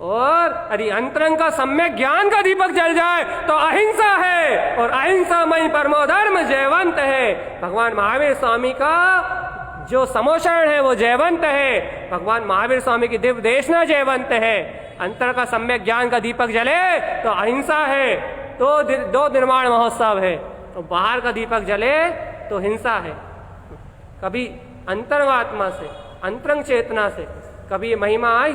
और यदि अंतरंग का सम्यक ज्ञान का दीपक जल जाए तो अहिंसा है, और अहिंसा मई परमो धर्म जयवंत है। भगवान महावीर स्वामी का जो समोषण है वो जयवंत है, भगवान महावीर स्वामी की दिव्य देशना जयवंत है। अंतर का सम्यक ज्ञान का दीपक जले तो अहिंसा है, तो दो निर्माण महोत्सव है। तो बाहर का दीपक जले तो हिंसा है। कभी अंतरात्मा से, अंतरंग चेतना से कभी ये महिमा आई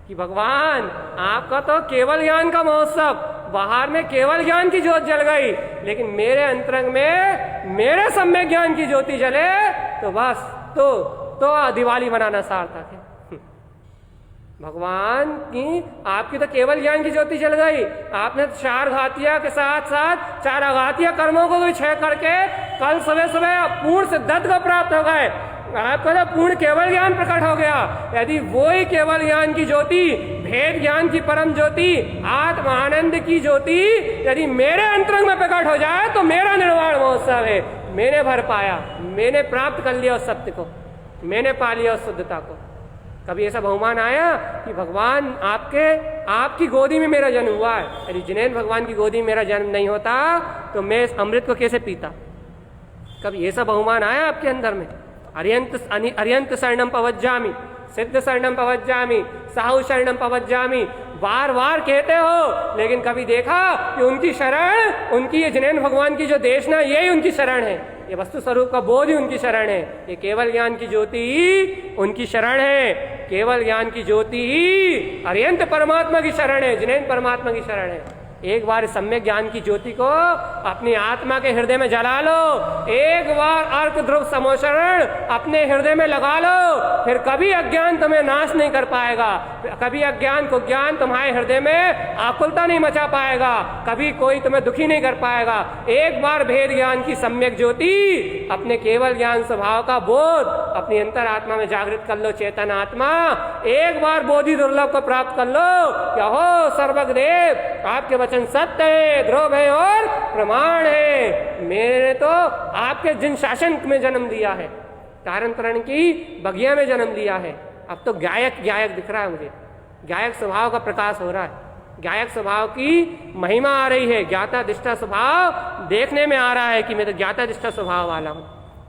कि भगवान आपका तो केवल ज्ञान का महोत्सव, बाहर में केवल ज्ञान की ज्योत जल गई, लेकिन मेरे अंतरंग में मेरे सम्यक ज्ञान की ज्योति जले तो बस तो दिवाली मनाना सार्थक है। भगवान की आपकी तो केवल ज्ञान की ज्योति जल गई। आपने चार घातिया के साथ साथ चार अघातिया कर्मों को भी क्षय करके कल सुबह सुबह पूर्ण सिद्धत्व को प्राप्त हो गए। आपका तो पूर्ण केवल ज्ञान प्रकट हो गया। यदि वही केवल ज्ञान की ज्योति, भेद ज्ञान की परम ज्योति, आत्म आनंद की ज्योति यदि मेरे अंतरंग में प्रकट हो जाए तो मेरा निर्वाण महोत्सव है। मैंने भर पाया, मैंने प्राप्त कर लिया उस सत्य को, मैंने पा लिया उस शुद्धता को। कभी ऐसा बहुमान आया कि भगवान आपकी गोदी में मेरा जन्म हुआ है? यदि जिनेंद्र भगवान की गोदी में मेरा जन्म नहीं होता तो मैं इस अमृत को कैसे पीता? कभी ऐसा बहुमान आया आपके अंदर में? अर्यंत शरणम पवज्जामि, सिद्ध शरणम पवज्जामि, साहु शरणम पवज्जामि, बार बार कहते हो, लेकिन कभी देखा कि उनकी शरण, उनकी ये जिनेंद्र भगवान की जो देशना, यही उनकी शरण है। ये वस्तु स्वरूप का बोध ही उनकी शरण है। ये केवल ज्ञान की ज्योति ही उनकी शरण है। केवल ज्ञान की ज्योति ही अर्यंत परमात्मा की शरण है, जिनेंद्र परमात्मा की शरण है। एक बार सम्यक ज्ञान की ज्योति को अपनी आत्मा के हृदय में जला लो, एक बार अर्क ध्रुव समोशरण अपने हृदय में लगा लो, फिर कभी अज्ञान तुम्हें नाश नहीं कर पाएगा। कभी अज्ञान को ज्ञान तुम्हारे हृदय में आकुलता नहीं मचा पाएगा, कभी कोई तुम्हें दुखी नहीं कर पाएगा। एक बार भेद ज्ञान की सम्यक ज्योति अपने केवल ज्ञान स्वभाव का बोध अपनी अंतर आत्मा में जागृत कर लो। चेतन आत्मा एक बार बोधि दुर्लभ को प्राप्त कर लो। क्या हो सर्वज्ञदेव, आपके वचन सत्य है, ध्रुव है और प्रमाण है। मैंने तो आपके जिन शासन में जन्म लिया है, तारण तरण की बगिया में जन्म लिया है। अब तो गायक दिख रहा है मुझे, गायक स्वभाव का प्रकाश हो रहा है, गायक स्वभाव की महिमा आ रही है, ज्ञाता दिष्टा स्वभाव देखने में आ रहा है कि मैं तो ज्ञाता दिष्टा स्वभाव वाला हूँ,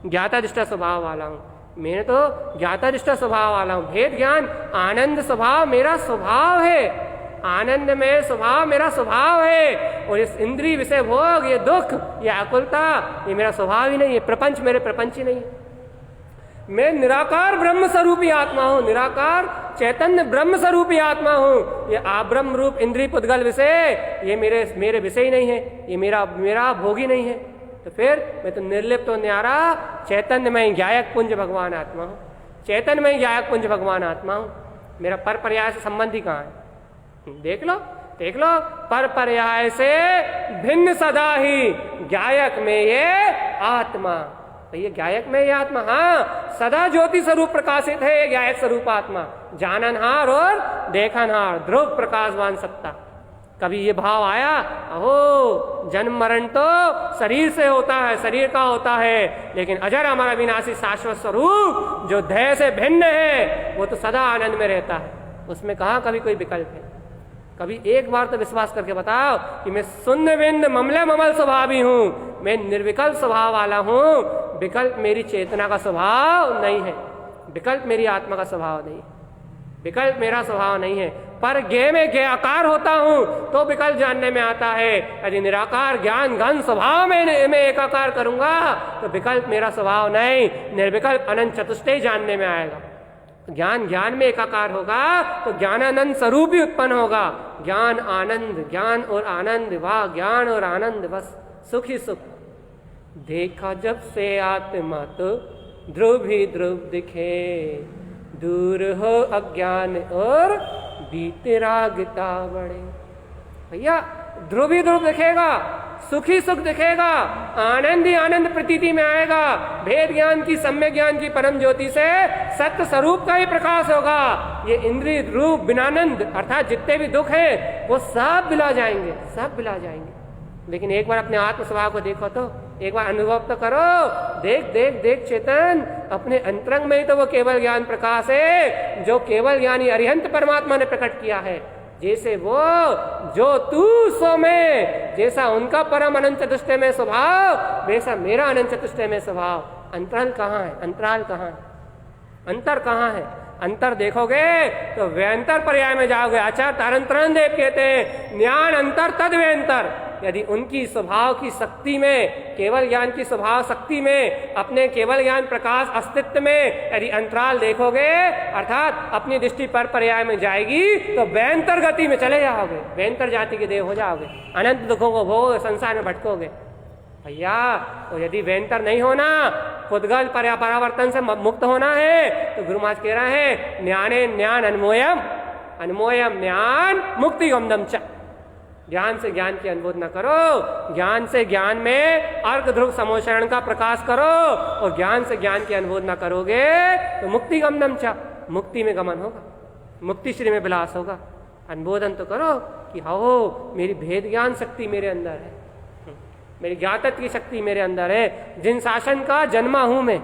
ज्ञाता दिष्टा स्वभाव वाला हूँ, मैं तो ज्ञाता दिष्टा स्वभाव वाला हूँ। भेद ज्ञान आनंद स्वभाव मेरा स्वभाव है, आनंद में स्वभाव मेरा स्वभाव है। और इस इंद्रिय विषय भोग, ये दुख, ये आकुलता, ये मेरा स्वभाव ही नहीं है। प्रपंच मेरे प्रपंच ही नहीं है। मैं निराकार ब्रह्म स्वरूपी आत्मा हूँ, निराकार चैतन्य ब्रह्म स्वरूपी आत्मा हूँ। ये आब्रह्म रूप इंद्रिय पुद्गल विषय ये मेरे विषय ही नहीं है, ये मेरा भोग ही नहीं है। तो फिर मैं तो निर्लिप्त और न्यारा चैतन्यमय ज्ञायक पुंज भगवान आत्मा हूँ, चैतन्यमय ज्ञायक पुंज भगवान आत्मा हूँ। मेरा पर पर्याय से संबंधी कहाँ है? देख लो पर पर्याय से भिन्न सदा ही ज्ञायक में ये आत्मा। तो ये ज्ञायक में ये आत्मा, हाँ सदा ज्योति स्वरूप प्रकाशित है ये ज्ञायक स्वरूप आत्मा, जाननहार और देखनहार, ध्रुव प्रकाशवान सत्ता। कभी ये भाव आया, अहो जन्म मरण तो शरीर से होता है, शरीर का होता है, लेकिन अजर हमारा विनाशी शाश्वत स्वरूप जो देह से भिन्न है वो तो सदा आनंद में रहता है। उसमें कहाँ कभी कोई विकल्प है? कभी एक बार तो विश्वास करके बताओ कि मैं शून्य बिंद ममले ममल स्वभावी हूँ, मैं निर्विकल्प स्वभाव वाला हूँ। विकल्प मेरी चेतना का स्वभाव नहीं है, विकल्प मेरी आत्मा का स्वभाव नहीं है, विकल्प मेरा स्वभाव नहीं है। पर ज्ञ में ज्ञ आकार होता हूँ तो विकल्प जानने में आता है। यदि निराकार ज्ञान घन स्वभाव में एकाकार करूंगा तो विकल्प मेरा स्वभाव नहीं, निर्विकल्प अनंत चतुष्टय जानने में आएगा। ज्ञान में एकाकार होगा तो ज्ञानानंद स्वरूप ही उत्पन्न होगा। ज्ञान आनंद, ज्ञान और आनंद, वाह ज्ञान और आनंद, बस सुख ही सुख। देखा जब से आत्मा तो ध्रुव ही ध्रुव दिखे, दूर हो अज्ञान और बीते रागता बढ़े। भैया ध्रुव ही ध्रुव दिखेगा, सुख ही सुख दिखेगा, आनंद ही आनंद प्रतीति में आएगा। भेद ज्ञान की सम्यक ज्ञान की परम ज्योति से सत्य स्वरूप का ही प्रकाश होगा। ये इंद्रिय रूप बिनानंद अर्थात जितने भी दुख हैं वो सब बिला जाएंगे, सब बिला जाएंगे। लेकिन एक बार अपने आत्म स्वभाव को देखो तो, एक बार अनुभव तो करो। देख देख देख चेतन, अपने अंतरंग में ही तो वो केवल ज्ञान प्रकाश है जो केवल ज्ञानी अरिहंत परमात्मा ने प्रकट किया है। जैसे वो जो तू सो में, जैसा उनका परम अनंत चतुष्टय में स्वभाव वैसा मेरा अनंत चतुष्टय में स्वभाव। अंतराल कहाँ है? अंतराल कहाँ है? अंतर कहाँ है? अंतर देखोगे तो व्यंतर पर्याय में जाओगे। आचार्य तारंतरण देव कहते हैं ज्ञान अंतर तद व्यंतर। यदि उनकी स्वभाव की शक्ति में, केवल ज्ञान की स्वभाव शक्ति में, अपने केवल ज्ञान प्रकाश अस्तित्व में यदि अंतराल देखोगे अर्थात अपनी दृष्टि पर पर्याय में जाएगी तो व्यंतर गति में चले जाओगे, व्यंतर जाति के देव हो जाओगे, अनंत दुखों को भोग संसार में भटकोगे। भैया तो यदि व्यंतर नहीं होना, पुद्गल परावर्तन से मुक्त होना है तो गुरु महाराज कह रहे हैं ज्ञाने ज्ञान अन्मोयम, अनमोयम ज्ञान मुक्ति गमनम च। ज्ञान से ज्ञान की अनुबोध न करो, ज्ञान से ज्ञान में अर्क ध्रुव समोषण का प्रकाश करो, और ज्ञान से ज्ञान की अनुबोध न करोगे तो मुक्ति गमनम च, मुक्ति में गमन होगा, मुक्ति श्री में विलास होगा। अनुबोधन तो करो कि हो मेरी भेद ज्ञान शक्ति मेरे अंदर है, मेरी ज्ञातत्व की शक्ति मेरे अंदर है, जिन शासन का जन्मा हूं मैं,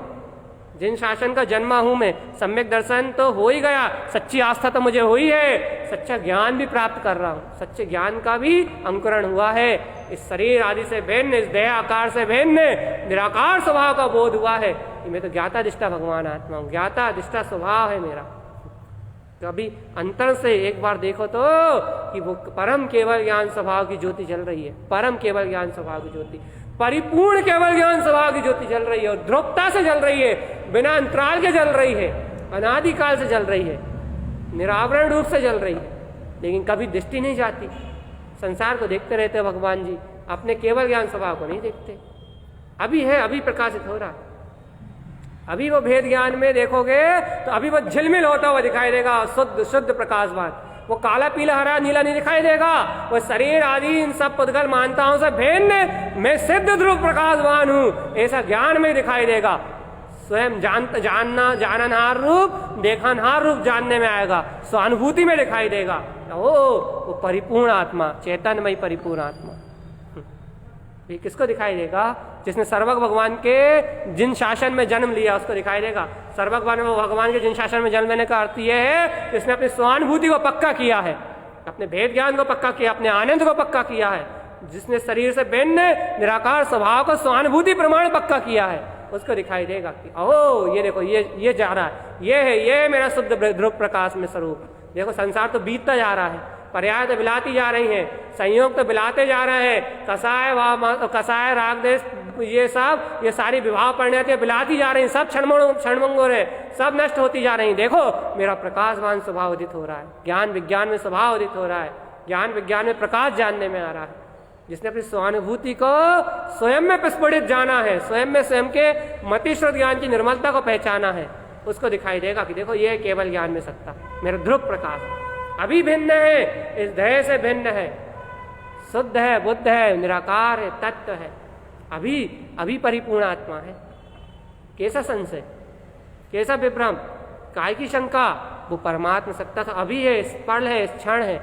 जिन शासन का जन्मा हूं मैं, सम्यक दर्शन तो हो ही गया, सच्ची आस्था तो मुझे हुई है, सच्चा ज्ञान भी प्राप्त कर रहा हूं, सच्चे ज्ञान का भी अंकुरण हुआ है, इस शरीर आदि से भिन्न, इस देह आकार से भिन्न निराकार स्वभाव का बोध हुआ है कि मैं तो ज्ञाता दिष्टा भगवान आत्मा हूं, ज्ञाता दिष्टा स्वभाव है मेरा। तो अभी अंतर से एक बार देखो तो कि वो परम केवल ज्ञान स्वभाव की ज्योति जल रही है, परम केवल ज्ञान स्वभाव की ज्योति, परिपूर्ण केवल ज्ञान स्वभाव की ज्योति जल रही है, और ध्रुवता से जल रही है, बिना अंतराल के जल रही है, अनादिकाल से जल रही है, निरावरण रूप से जल रही है, लेकिन कभी दृष्टि नहीं जाती। संसार को देखते रहते हो भगवान जी, अपने केवल ज्ञान स्वभाव को नहीं देखते। अभी है, अभी प्रकाशित हो रहा है, अभी वो भेद ज्ञान में देखोगे तो अभी वो झिलमिल होता हुआ दिखाई देगा, शुद्ध शुद्ध प्रकाशवान, वो काला पीला हरा नीला नहीं दिखाई देगा, वो शरीर आदि इन सब पुद्गल मानताओं से भिन्न मैं सिद्ध ध्रुव प्रकाशवान हूं, ऐसा ज्ञान में दिखाई देगा। स्वयं जानना जाननहार रूप, देखनहार रूप जानने में आएगा, स्वानुभूति में दिखाई देगा। वो परिपूर्ण आत्मा, चैतन्यमय परिपूर्ण आत्मा, ये किसको दिखाई देगा? जिसने सर्वज्ञ भगवान के जिन शासन में जन्म लिया उसको दिखाई देगा। सर्वज्ञ भगवान के जिन शासन में जन्म लेने का अर्थ यह है जिसने अपनी स्वानुभूति को पक्का किया है, अपने भेद ज्ञान को पक्का किया, अपने आनंद को पक्का किया है, जिसने शरीर से भिन्न निराकार स्वभाव को स्वानुभूति प्रमाण पक्का किया है, उसको दिखाई देगा कि ओह ये देखो ये जा रहा है, ये मेरा शुद्ध ध्रुव प्रकाश में स्वरूप। देखो संसार तो बीतता जा रहा है, पर्याय तो बिलाती जा रही हैं, संयोग तो बिलाते जा रहे हैं, कसाय राग देश ये सब ये सारी विभाव परिणतियां बिलाती जा रही हैं, सब क्षणभंगुर है, सब नष्ट होती जा रही हैं। देखो मेरा प्रकाशवान स्वभाव उदित हो रहा है, ज्ञान विज्ञान में स्वभाव उदित हो रहा है, ज्ञान विज्ञान में प्रकाश जानने में आ रहा है। जिसने अपनी स्वानुभूति को स्वयं में प्रस्फुटित जाना है, स्वयं में स्वयं के मतिश्रुत ज्ञान की निर्मलता को पहचाना है, उसको दिखाई देगा कि देखो ये केवल ज्ञान में सत्ता, मेरा ध्रुव प्रकाश अभी भिन्न है, इस देह से भिन्न है, शुद्ध है, बुद्ध है, निराकार है, तत्व है, अभी परिपूर्ण आत्मा है। कैसा संशय, कैसा विभ्रम, काय की शंका, वो परमात्मा सत्ता तो अभी है, इस पल है, इस क्षण है।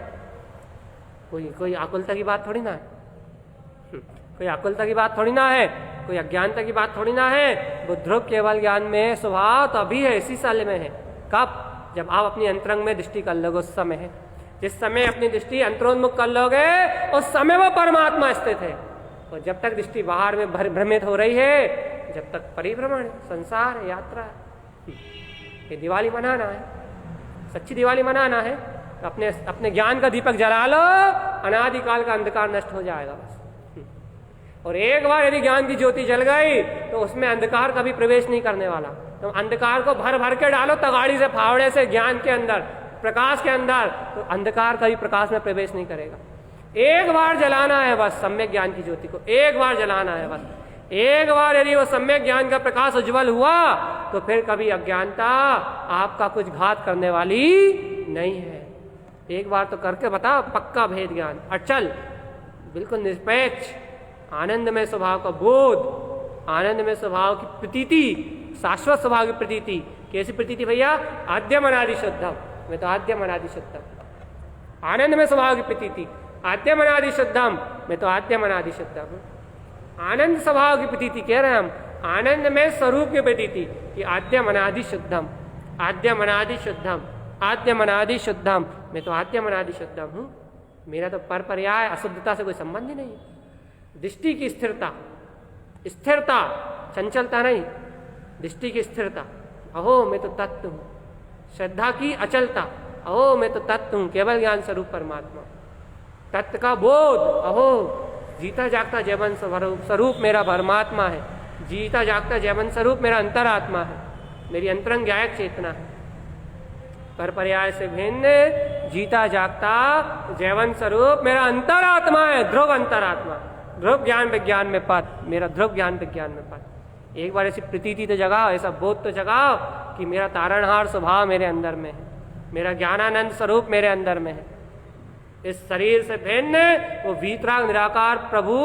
कोई आकुलता की बात थोड़ी ना है, कोई आकुलता की बात थोड़ी ना है, कोई अज्ञानता की बात थोड़ी ना है। वो ध्रुव केवल ज्ञान में स्वभाव तो अभी है, इसी साल में है। कब? जब आप अपनी अंतरंग में दृष्टि कर लोगे, उस समय है। जिस समय अपनी दृष्टि अंतरोन्मुख कर लोगे उस समय वो परमात्मा स्थित है। और जब तक दृष्टि बाहर में भ्रमित हो रही है, जब तक परिभ्रमण है, संसार है, यात्रा है। ये दिवाली मनाना है, सच्ची दिवाली मनाना है तो अपने ज्ञान का दीपक जला लो, अनादिकाल का अंधकार नष्ट हो जाएगा बस। और एक बार यदि ज्ञान की ज्योति जल गई तो उसमें अंधकार कभी प्रवेश नहीं करने वाला। तो अंधकार को भर भर के डालो तगाड़ी से, फावड़े से, ज्ञान के अंदर, प्रकाश के अंदर, तो अंधकार कभी प्रकाश में प्रवेश नहीं करेगा। एक बार जलाना है बस सम्यक ज्ञान की ज्योति को, एक बार जलाना है बस। एक बार यदि वो सम्यक ज्ञान का प्रकाश उज्जवल हुआ तो फिर कभी अज्ञानता आपका कुछ घात करने वाली नहीं है। एक बार तो करके बताओ, पक्का भेद ज्ञान, अचल, बिल्कुल निष्पेक्ष, आनंद में स्वभाव का बोध, आनंद में स्वभाव की प्रतीति, शाश्वत स्वभाव की प्रतीति। कैसी प्रतीति भैया? आद्यम अनादि शुद्धम, मैं तो आद्यम अनादि शुद्धम। आनंद में स्वभाव की प्रतीति, आद्यम अनादि शुद्धम, मैं तो आद्यम अनादि शुद्धम हूँ। आनंद स्वभाव की प्रतीति कह रहे हैं हम, आनंद में स्वरूप की प्रतीति कि आद्यम अनादि शुद्धम, आद्यम अनादि शुद्धम, आद्यम अनादि शुद्धम, मैं तो आद्यम अनादि शुद्धम हूँ। मेरा तो पर पर्याय अशुद्धता से कोई संबंध ही नहीं है। दृष्टि की स्थिरता, स्थिरता, चंचलता नहीं, दृष्टि की स्थिरता, अहो मैं तो तत्व हूँ। श्रद्धा की अचलता, अहो मैं तो तत्व हूँ, केवल ज्ञान स्वरूप परमात्मा। तत्व का बोध, अहो जीता जागता जैवन स्वरूप मेरा परमात्मा है, जीता जागता जैवन स्वरूप मेरा अंतरात्मा है, मेरी अंतरंग ज्ञायक चेतना है। पर पर्याय से भिन्न जीता जागता जैवन स्वरूप मेरा अंतरात्मा है, ध्रुव अंतरात्मा, ध्रुव ज्ञान विज्ञान में पद, मेरा ध्रुव ज्ञान विज्ञान में पद। एक बार ऐसी प्रतीति तो जगाओ, ऐसा बोध तो जगाओ कि मेरा तारणहार स्वभाव मेरे अंदर में है, मेरा ज्ञानानंद स्वरूप मेरे अंदर में है। इस शरीर से भिन्न वो वीतराग निराकार प्रभु,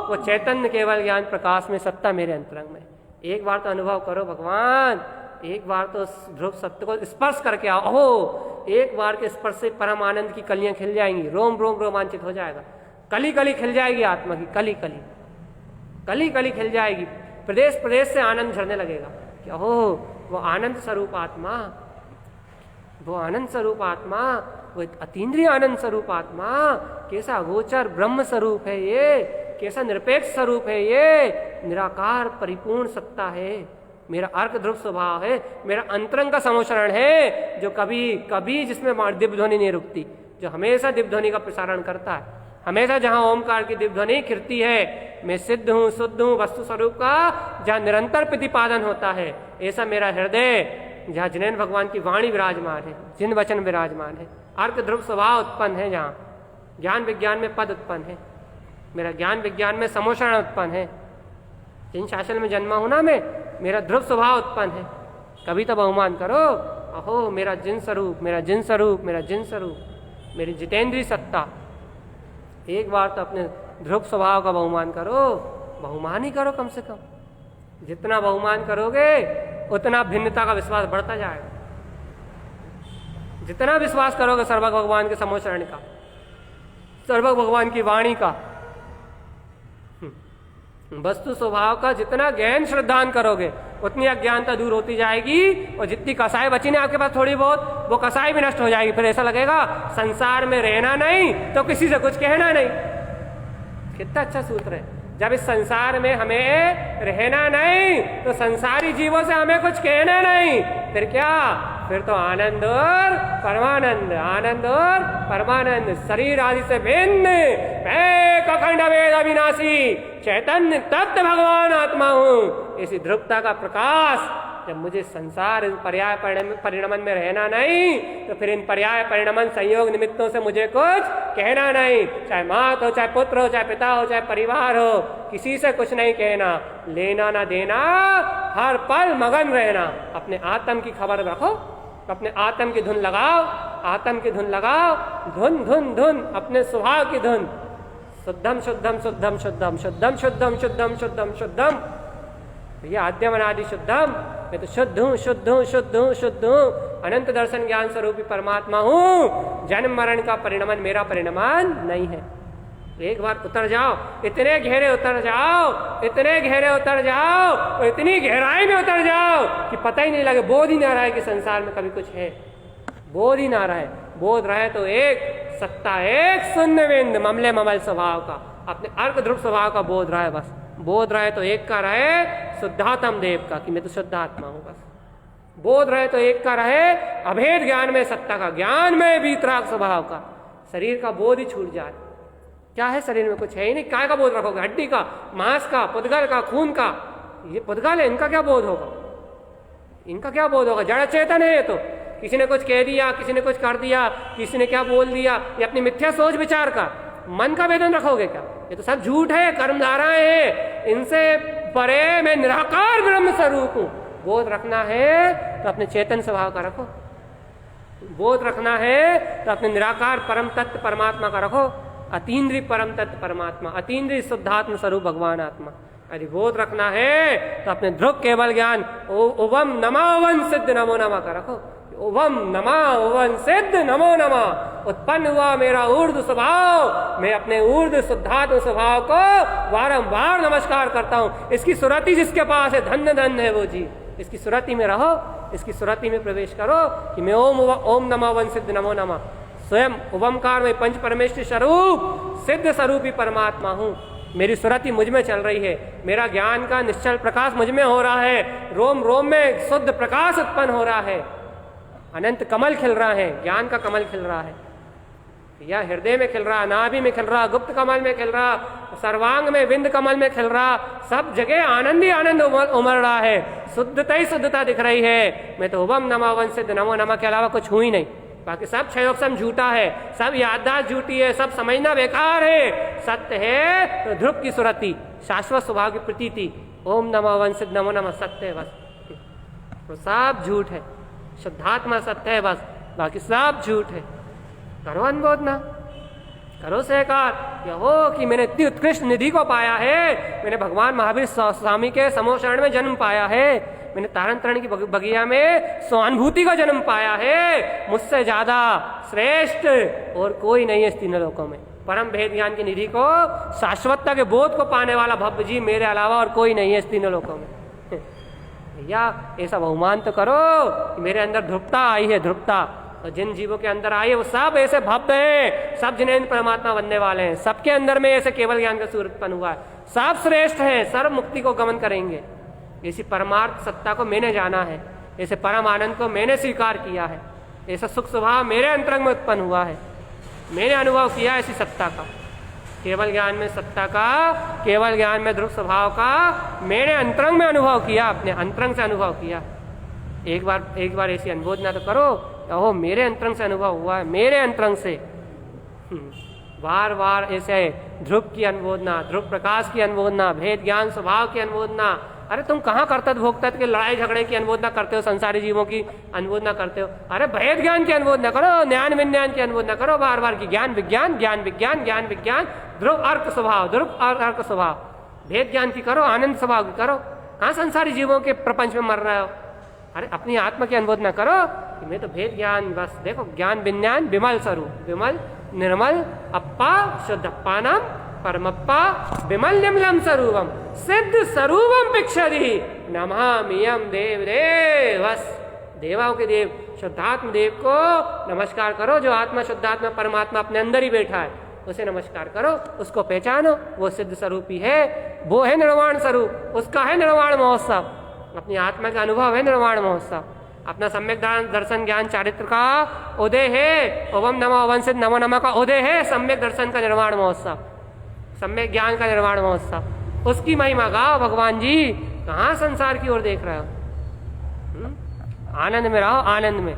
वो चैतन्य केवल ज्ञान प्रकाश में सत्ता मेरे अंतरंग में। एक बार तो अनुभव करो भगवान, एक बार तो ध्रुव सत्य को स्पर्श करके आओ। ओहो, एक बार के स्पर्श से परम आनंद की कलियां खिल जाएंगी, रोम रोम रोमांचित हो जाएगा, कली कली खिल जाएगी आत्मा की, कली कली कली कली खिल जाएगी, प्रदेश प्रदेश से आनंद झरने लगेगा कि ओहो वो आनंद स्वरूप आत्मा, वो आनंद स्वरूप आत्मा, वो अतीन्द्रिय आनंद स्वरूप आत्मा, कैसा गोचर ब्रह्म स्वरूप है ये, कैसा निरपेक्ष स्वरूप है ये, निराकार परिपूर्ण सत्ता है, मेरा अर्क ध्रुव स्वभाव है, मेरा अंतरंग का समोचरण है, जो कभी कभी जिसमें दिव्य ध्वनि नहीं रुकती, जो हमेशा दिव्य ध्वनि का प्रसारण करता है, हमेशा जहां ओमकार की दिव्य ध्वनि खिरती है, मैं सिद्ध हूं शुद्ध हूं वस्तु स्वरूप का, जहां निरंतर प्रतिपादन होता है, ऐसा मेरा हृदय जहाँ जिनेन्द्र भगवान की वाणी विराजमान है, जिन वचन विराजमान है, अर्क ध्रुव स्वभाव उत्पन्न है, जहाँ ज्ञान विज्ञान में पद उत्पन्न है, मेरा ज्ञान विज्ञान में समोषण उत्पन्न है, जिन शासन में जन्मा हूं ना मैं, मेरा ध्रुव स्वभाव उत्पन्न है। कभी तो बहुमान करो, अहो मेरा जिन स्वरूप, मेरा जिन स्वरूप, मेरा जिन स्वरूप, मेरी जितेंद्रीय सत्ता। एक बार तो अपने ध्रुव स्वभाव का बहुमान करो, बहुमान ही करो कम से कम। जितना बहुमान करोगे उतना भिन्नता का विश्वास बढ़ता जाएगा। जितना विश्वास करोगे सर्वज्ञ भगवान के समोचरण का, सर्वज्ञ भगवान की वाणी का, वस्तु स्वभाव का जितना गहन श्रद्धान करोगे उतनी अज्ञानता दूर होती जाएगी, और जितनी कसाई बची नहीं आपके पास थोड़ी बहुत, वो कसाई भी नष्ट हो जाएगी। फिर ऐसा लगेगा संसार में रहना नहीं तो किसी से कुछ कहना नहीं। कितना अच्छा सूत्र है, जब इस संसार में हमें रहना नहीं तो संसारी जीवों से हमें कुछ कहना नहीं, फिर क्या, फिर तो आनंद और परमानंद, आनंद और परमानंद, शरीर आदि से भिन्न एक अखंड वेद अविनाशी चैतन्य तत्व भगवान आत्मा हूं। इसी ध्रुवता का प्रकाश, जब मुझे संसार पर्याय परिणमन में रहना नहीं तो फिर इन पर्याय परिणमन संयोग निमित्तों से मुझे कुछ कहना नहीं, चाहे मात हो, चाहे पुत्र हो, चाहे पिता हो, चाहे परिवार हो, किसी से कुछ नहीं कहना, लेना ना देना, हर पल मगन रहना। अपने आत्म की खबर रखो, अपने आत्म की धुन लगाओ, आत्म की धुन लगाओ, धुन धुन धुन, अपने स्वभाव की धुन, शुद्धम शुद्धम शुद्धम शुद्धम शुद्धम शुद्धम शुद्धम शुद्धम शुद्धम, ये आद्यम अनादि शुद्धम, मैं तो शुद्ध हूँ शुद्ध हूँ शुद्ध हूँ शुद्ध हूँ, अनंत दर्शन ज्ञान स्वरूपी परमात्मा हूँ, जन्म मरण का परिणमन मेरा परिणमन नहीं है। एक बार उतर जाओ, इतने गहरे उतर जाओ, इतने गहरे उतर जाओ, और इतनी गहराई में उतर जाओ कि पता ही नहीं लगे, बोध ही ना रहा है कि संसार में कभी कुछ है, बोध ही ना रहा है। बोध रहे तो एक सत्ता, एक शून्य बिंद ममले ममल स्वभाव का, अपने अर्क ध्रुव स्वभाव का बोध रहा है, बस बोध रहे तो एक का रहे शुद्धात्म देव का, कि मैं तो शुद्ध आत्मा हूं, बस बोध रहे तो एक का रहे अभेद ज्ञान में सत्ता का, ज्ञान में वीतराग स्वभाव का, शरीर का बोध ही छूट जाए। क्या है शरीर में, कुछ है ही नहीं, काय का बोध रखोगे, हड्डी का, मांस का, पुद्गल का, खून का, ये पुद्गल है, इनका क्या बोध होगा, इनका क्या बोध होगा, जड़ चेतन है ये तो। किसी ने कुछ कह दिया, किसी ने कुछ कर दिया, किसी ने क्या बोल दिया, ये अपनी मिथ्या सोच विचार का, मन का वेदन रखोगे क्या, ये तो सब झूठ है, कर्मधाराएं हैं, इनसे परे मैं निराकार ब्रह्म स्वरूप हूं। बोध रखना है तो अपने चेतन स्वभाव का रखो, बोध रखना है तो अपने निराकार परम तत्व परमात्मा का रखो, अतीन्द्रिय परम तत्व परमात्मा, अतीन्द्रिय शुद्धात्म स्वरूप भगवान आत्मा। यदि बोध रखना है तो अपने ध्रुव केवल ज्ञान ओवम नमोवन सिद्ध नमो नमः का रखो, ओवम नमा ओवन सिद्ध नमो नमः, उत्पन्न हुआ मेरा ऊर्ध्व स्वभाव, मैं अपने ऊर्ध्व शुद्धात्म स्वभाव को बारंबार नमस्कार करता हूँ। इसकी सुरति जिसके पास है, धन्य धन्य है वो जी, इसकी सुरति में रहो, इसकी सुरति में प्रवेश करो कि मैं ओम नमो वन सिद्ध नमो नमः, स्वयं ओमकार में पंच परमेश्वर स्वरूप सिद्ध स्वरूपी परमात्मा हूँ। मेरी सुरति मुझ में चल रही है, मेरा ज्ञान का निश्चल प्रकाश मुझ में हो रहा है, रोम रोम में शुद्ध प्रकाश उत्पन्न हो रहा है, अनंत कमल खिल रहा है, ज्ञान का कमल खिल रहा है, या हृदय में खिल रहा, नाभि में खिल रहा, गुप्त कमल में खिल रहा, सर्वांग में विंद कमल में खिल रहा, सब जगह आनंद ही आनंद उमड़ रहा है, शुद्धता ही शुद्धता दिख रही है। मैं तो ओम नमः वन सिद्ध नमो नमः के अलावा कुछ हूं ही नहीं, बाकी सब क्षयोक्षम झूठा है, सब याददाश्त झूठी है, सब समझना बेकार है। सत्य है तो ध्रुव की सुरति, शाश्वत स्वभाव की प्रतीति, ओम नमः वन सिद्ध नमो नमः सत्य है बस, तो सब झूठ है, शुद्धात्मा सत्य है बस, बाकी सब झूठ है। करो अनुमोदना, करो स्वीकार, यह हो कि मैंने इतनी उत्कृष्ट निधि को पाया है, मैंने भगवान महावीर स्वामी के समोशरण में जन्म पाया है, मैंने तारण तरण की बगिया में स्वानुभूति का जन्म पाया है, मुझसे ज्यादा श्रेष्ठ और कोई नहीं है इस तीनों लोकों में। परम भेद ज्ञान की निधि को, शाश्वतता के बोध को पाने वाला भव्य जी मेरे अलावा और कोई नहीं है इस तीनों लोकों में। भैया ऐसा बहुमान तो करो, मेरे अंदर ध्रुवता आई है, ध्रुवता, और जिन जीवों के अंदर आई है वो सब ऐसे भव्य हैं, सब जिन्हें परमात्मा बनने वाले हैं, सबके अंदर में ऐसे केवल ज्ञान का सूर्य उत्पन्न हुआ है, सब श्रेष्ठ हैं, सर्व मुक्ति को गमन करेंगे। ऐसी परमार्थ सत्ता को मैंने जाना है, ऐसे परम आनंद को मैंने स्वीकार किया है, ऐसा सुख स्वभाव मेरे अंतरंग में उत्पन्न हुआ है, मैंने अनुभव किया ऐसी सत्ता का, केवल ज्ञान में सत्ता का, केवल ज्ञान में ध्रुव स्वभाव का मैंने अंतरंग में अनुभव किया, अपने अंतरंग से अनुभव किया। एक बार ऐसी अनुबोधना तो करो, ओहो मेरे अंतरंग से अनुभव हुआ है, मेरे अंतरंग से। बार बार ऐसे ध्रुव की अनुबोधना, ध्रुव प्रकाश की अनुबोधना, भेद ज्ञान स्वभाव की अनुबोधना। अरे तुम कहाँ कर्तव्य भोक्तव्य के लड़ाई झगड़े की अनुबोधना करते हो, संसारी जीवों की अनुबोधना करते हो? अरे भेद ज्ञान की अनुबोधना करो, ज्ञान विज्ञान की अनुबोधना करो बार बार की, ज्ञान विज्ञान, ज्ञान विज्ञान, ज्ञान विज्ञान, ध्रुव अर्क स्वभाव, ध्रुव अर्क स्वभाव, भेद ज्ञान की करो, आनंद स्वभाव की करो। कहाँ संसारी जीवों के प्रपंच में मर रहे हो? अरे अपनी आत्मा की अनुबोधना करो कि मैं तो भेद ज्ञान, बस देखो ज्ञान विज्ञान विमल स्वरूप, विमल निर्मल अप्पा शुद्धप्पा नाम परमप्पा विमल निर्मलम स्वरूपम सिद्ध स्वरूपम पिक्षति नमामियम देव देव। बस देवाओं के देव शुद्धात्म देव को नमस्कार करो, जो आत्मा शुद्धात्मा परमात्मा अपने अंदर ही बैठा है उसे नमस्कार करो, उसको पहचानो, वो सिद्ध स्वरूप ही है, वो है निर्वाण स्वरूप, उसका है निर्वाण महोत्सव, अपनी आत्मा का अनुभव है निर्वाण महोत्सव, अपना सम्यक दर्शन ज्ञान चारित्र का उदय है, ओम नमो ओम सिद्ध नमो नमः का उदय है, सम्यक दर्शन का निर्वाण महोत्सव, सम्यक ज्ञान का निर्वाण महोत्सव, उसकी महिमा गाओ। भगवान जी कहाँ संसार की ओर देख रहे हो? आनंद में रहो, आनंद में,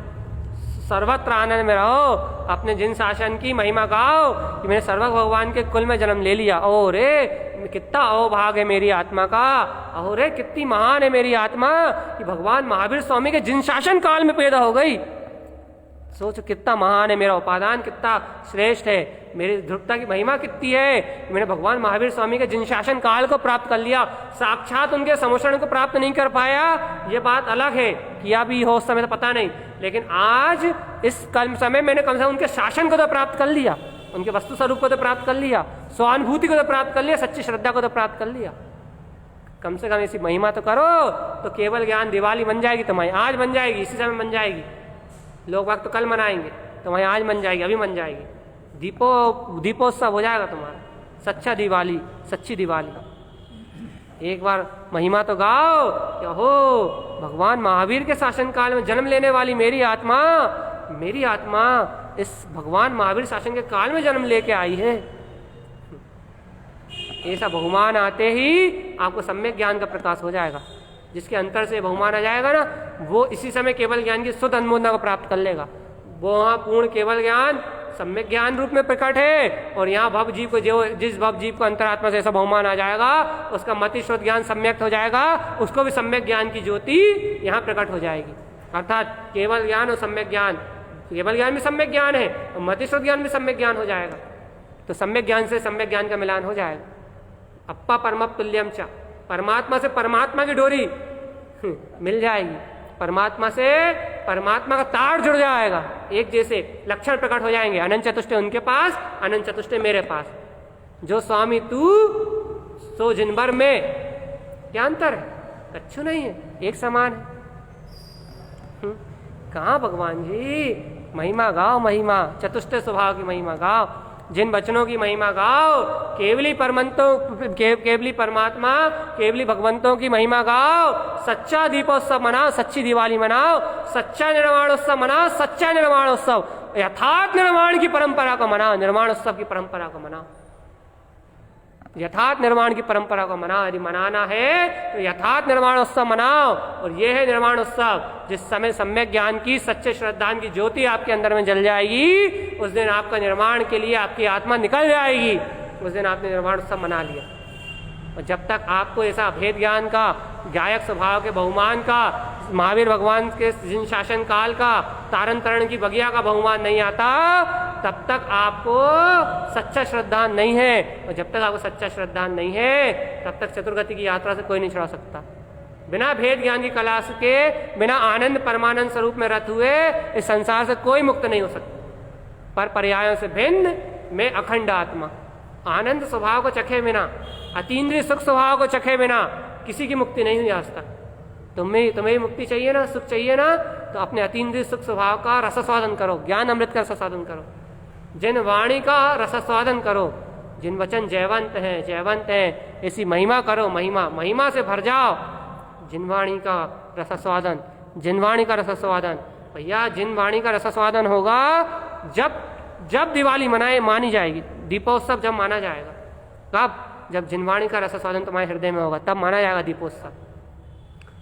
सर्वत्र आनंद में रहो, अपने जिन शासन की महिमा गाओ कि मैंने सर्वक भगवान के कुल में जन्म ले लिया। ओ रे कितना अहोभाग है मेरी आत्मा का, अहो रे कितनी महान है मेरी आत्मा कि भगवान महावीर स्वामी के जिन शासन काल में पैदा हो गई। सोचो कितना महान है मेरा उपादान, कितना श्रेष्ठ है, मेरी ध्रुवता की महिमा कितनी है, मैंने भगवान महावीर स्वामी के जिन शासन काल को प्राप्त कर लिया, साक्षात उनके समोषण को प्राप्त नहीं कर पाया, ये बात अलग है, किया भी हो उस समय तो पता नहीं, लेकिन आज इस कल समय मैंने कम से कम उनके शासन को तो प्राप्त कर लिया, उनके वस्तु स्वरूप को तो प्राप्त कर लिया, स्वानुभूति को तो प्राप्त कर लिया, सच्ची श्रद्धा को तो प्राप्त कर लिया। कम से कम ऐसी महिमा तो करो, तो केवल ज्ञान दिवाली बन जाएगी तुम्हारी, आज बन जाएगी, इसी समय बन जाएगी। लोग वक्त तो कल मनाएंगे, तुम्हारी आज बन जाएगी, अभी बन जाएगी, दीपोत्सव हो जाएगा तुम्हारा, सच्चा दिवाली, सच्ची दिवाली। एक बार महिमा तो गाओ, क्या हो भगवान महावीर के शासन काल में जन्म लेने वाली मेरी आत्मा, मेरी आत्मा इस भगवान महावीर शासन के काल में जन्म लेके आई है। ऐसा बहुमान आते ही आपको सम्यक ज्ञान का प्रकाश हो जाएगा, जिसके अंतर से बहुमान आ जाएगा ना, वो इसी समय केवल ज्ञान की शुद्ध अनुमोदना को प्राप्त कर लेगा। वो वहाँ पूर्ण केवल ज्ञान सम्यक ज्ञान रूप में प्रकट है, और यहाँ भव जीव को, जो जिस भव जीव को अंतरात्मा से ऐसा बहुमान आ जाएगा, उसका मति शुद्ध ज्ञान सम्यक हो जाएगा, उसको भी सम्यक ज्ञान की ज्योति यहाँ प्रकट हो जाएगी। अर्थात केवल ज्ञान और सम्यक ज्ञान, केवल ज्ञान भी सम्यक ज्ञान है और मति शुद्ध ज्ञान भी सम्यक ज्ञान हो जाएगा, तो सम्यक ज्ञान से सम्यक ज्ञान का मिलान हो जाएगा। अप्पा परमप तुल्यम च, परमात्मा से परमात्मा की डोरी मिल जाएगी, परमात्मा से परमात्मा का तार जुड़ जाएगा, एक जैसे लक्षण प्रकट हो जाएंगे, अनंत चतुष्टय उनके पास, अनंत चतुष्टय मेरे पास, जो स्वामी तू सो जिनबर में, क्या अंतर है? कच्छू नहीं है, एक समान है। कहाँ भगवान जी, महिमा गाओ, महिमा चतुष्टय स्वभाव की महिमा गाओ, जिन वचनों की महिमा गाओ, केवली केवली परमात्मा, केवली भगवंतों की महिमा गाओ, सच्चा दीपोत्सव मनाओ, सच्ची दिवाली मनाओ, सच्चा निर्वाणोत्सव मनाओ, सच्चा निर्वाणोत्सव, यथार्थ निर्माण की परंपरा को मनाओ, निर्माणोत्सव की परंपरा को मनाओ, यथार्थ निर्माण की परंपरा को मनाओ। यदि मनाना है तो यथार्थ निर्माणोत्सव मनाओ, और यह है निर्माणोत्सव, जिस समय सम्यक ज्ञान की, सच्चे श्रद्धा की ज्योति आपके अंदर में जल जाएगी, उस दिन आपका निर्माण के लिए आपकी आत्मा निकल जाएगी, उस दिन आपने निर्माणोत्सव मना लिया। और जब तक आपको ऐसा भेद ज्ञान का, गायक स्वभाव के बहुमान का महावीर भगवान के जिन शासन काल का तारण तरण की बगिया का बहुमान नहीं आता, तब तक आपको सच्चा श्रद्धान नहीं है। और जब तक आपको सच्चा श्रद्धान नहीं है, तब तक चतुर्गति की यात्रा से कोई नहीं छुड़ा सकता। बिना भेद ज्ञान की कला के, बिना आनंद परमानंद स्वरूप में रत हुए इस संसार से कोई मुक्त नहीं हो सकता। पर पर्यायों से भिन्न में अखंड आत्मा, आनंद स्वभाव को चखे बिना, अतीन्द्रिय सुख स्वभाव को चखे बिना किसी की मुक्ति नहीं हुई आज तक। तुम्हें मुक्ति चाहिए ना, सुख चाहिए ना, तो अपने अतीन्द्रिय सुख स्वभाव का रसस्वादन करो, ज्ञान अमृत का रसस्वादन करो, जिन वाणी का रसस्वादन करो, जिन वचन जयवंत हैं ऐसी महिमा करो, महिमा से भर जाओ। जिनवाणी का रसस्वादन, जिनवाणी का रसस्वादन, भैया जिनवाणी का रसस्वादन होगा जब दिवाली मानी जाएगी, दीपोत्सव जब माना जाएगा। कब? जब जिनवाणी का रसस्वादन तुम्हारे हृदय में होगा, तब माना जाएगा दीपोत्सव।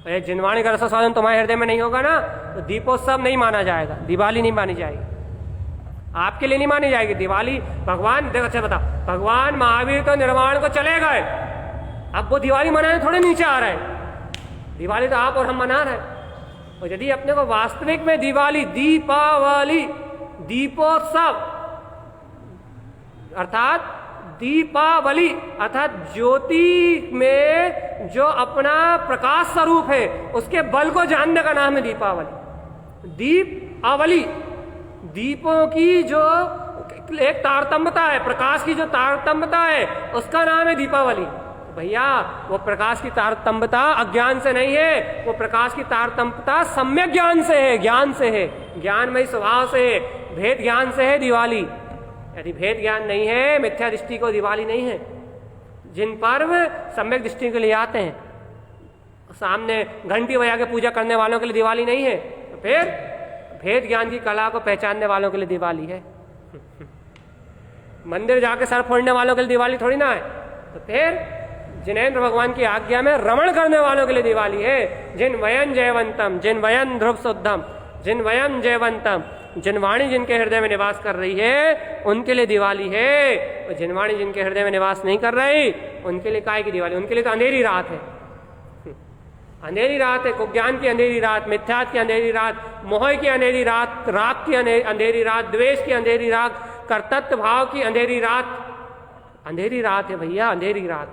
और जिनवाणी का रसस्वादन तुम्हारे हृदय में नहीं होगा ना, तो दीपोत्सव नहीं माना जाएगा, दिवाली नहीं मानी जाएगी, आपके लिए नहीं मानी जाएगी दिवाली। भगवान देखो, अच्छा बता, भगवान महावीर तो निर्वाण को चले गए, अब वो दिवाली मनाने थोड़े नीचे आ रहे हैं। दिवाली तो आप और हम मना रहे हैं। और यदि अपने को वास्तविक में दिवाली, दीपावली, दीपोत्सव अर्थात दीपावली अर्थात ज्योति में जो अपना प्रकाश स्वरूप है, उसके बल को जानने का नाम है दीपावली। दीपावली, दीपों की जो एक तारतम्यता है, प्रकाश की जो तारतम्यता है, उसका नाम है दीपावली। भैया वो प्रकाश की तारतम्यता अज्ञान से नहीं है, वो प्रकाश की तारतम्यता सम्यक ज्ञान से है, ज्ञान से है, ज्ञानमय स्वभाव से है, भेद ज्ञान से है दिवाली। यदि भेद ज्ञान नहीं है, मिथ्या दृष्टि को दिवाली नहीं है। जिन पर्व सम्यक दृष्टि के लिए आते हैं, सामने घंटी बजा के पूजा करने वालों के लिए दिवाली नहीं है, तो फिर भेद ज्ञान की कला को पहचानने वालों के लिए दिवाली है। मंदिर जाके सर फोड़ने वालों के लिए दिवाली थोड़ी ना है। तो फिर जिनेन्द्र भगवान की आज्ञा में रमण करने वालों के लिए दिवाली है। जिन वयन जयवंतम, जिन वयन ध्रुव शुद्धम, जिन वयम जयवंतम, जिन वाणी जिनके हृदय में निवास कर रही है, उनके लिए दिवाली है। और जिन वाणी जिनके हृदय में निवास नहीं कर रही, उनके लिए काय की दिवाली? उनके लिए तो अंधेरी रात है, अंधेरी रात है, कुज्ञान की अंधेरी रात, मिथ्यात की अंधेरी रात, मोह की अंधेरी रात, राग की अंधेरी रात, द्वेष की अंधेरी रात, कर्तृत्व भाव की अंधेरी रात। अंधेरी रात है भैया, अंधेरी रात।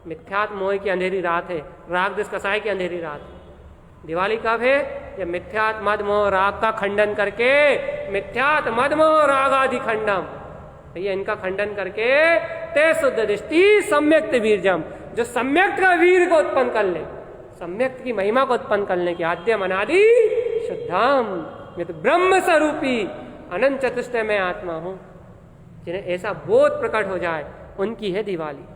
मिथ्यात मोह की अंधेरी रात है, राग द्वेष कसाय की अंधेरी रात है। दिवाली कब है? जब मिथ्यात मद मोह राग का खंडन करके, मिथ्यात मद मोह राग आदि खंडम, भैया इनका खंडन करके ते शुद्ध दृष्टि सम्यक्त वीरजम, जो सम्यक्त का वीर को उत्पन्न कर ले, सम्यक्त की महिमा को उत्पन्न करने की आद्यम अनादि शुद्धम, मैं तो ब्रह्म स्वरूपी अनंत चतुष्टय में आत्मा हूं। जिन्हें ऐसा बोध प्रकट हो जाए, उनकी है दिवाली।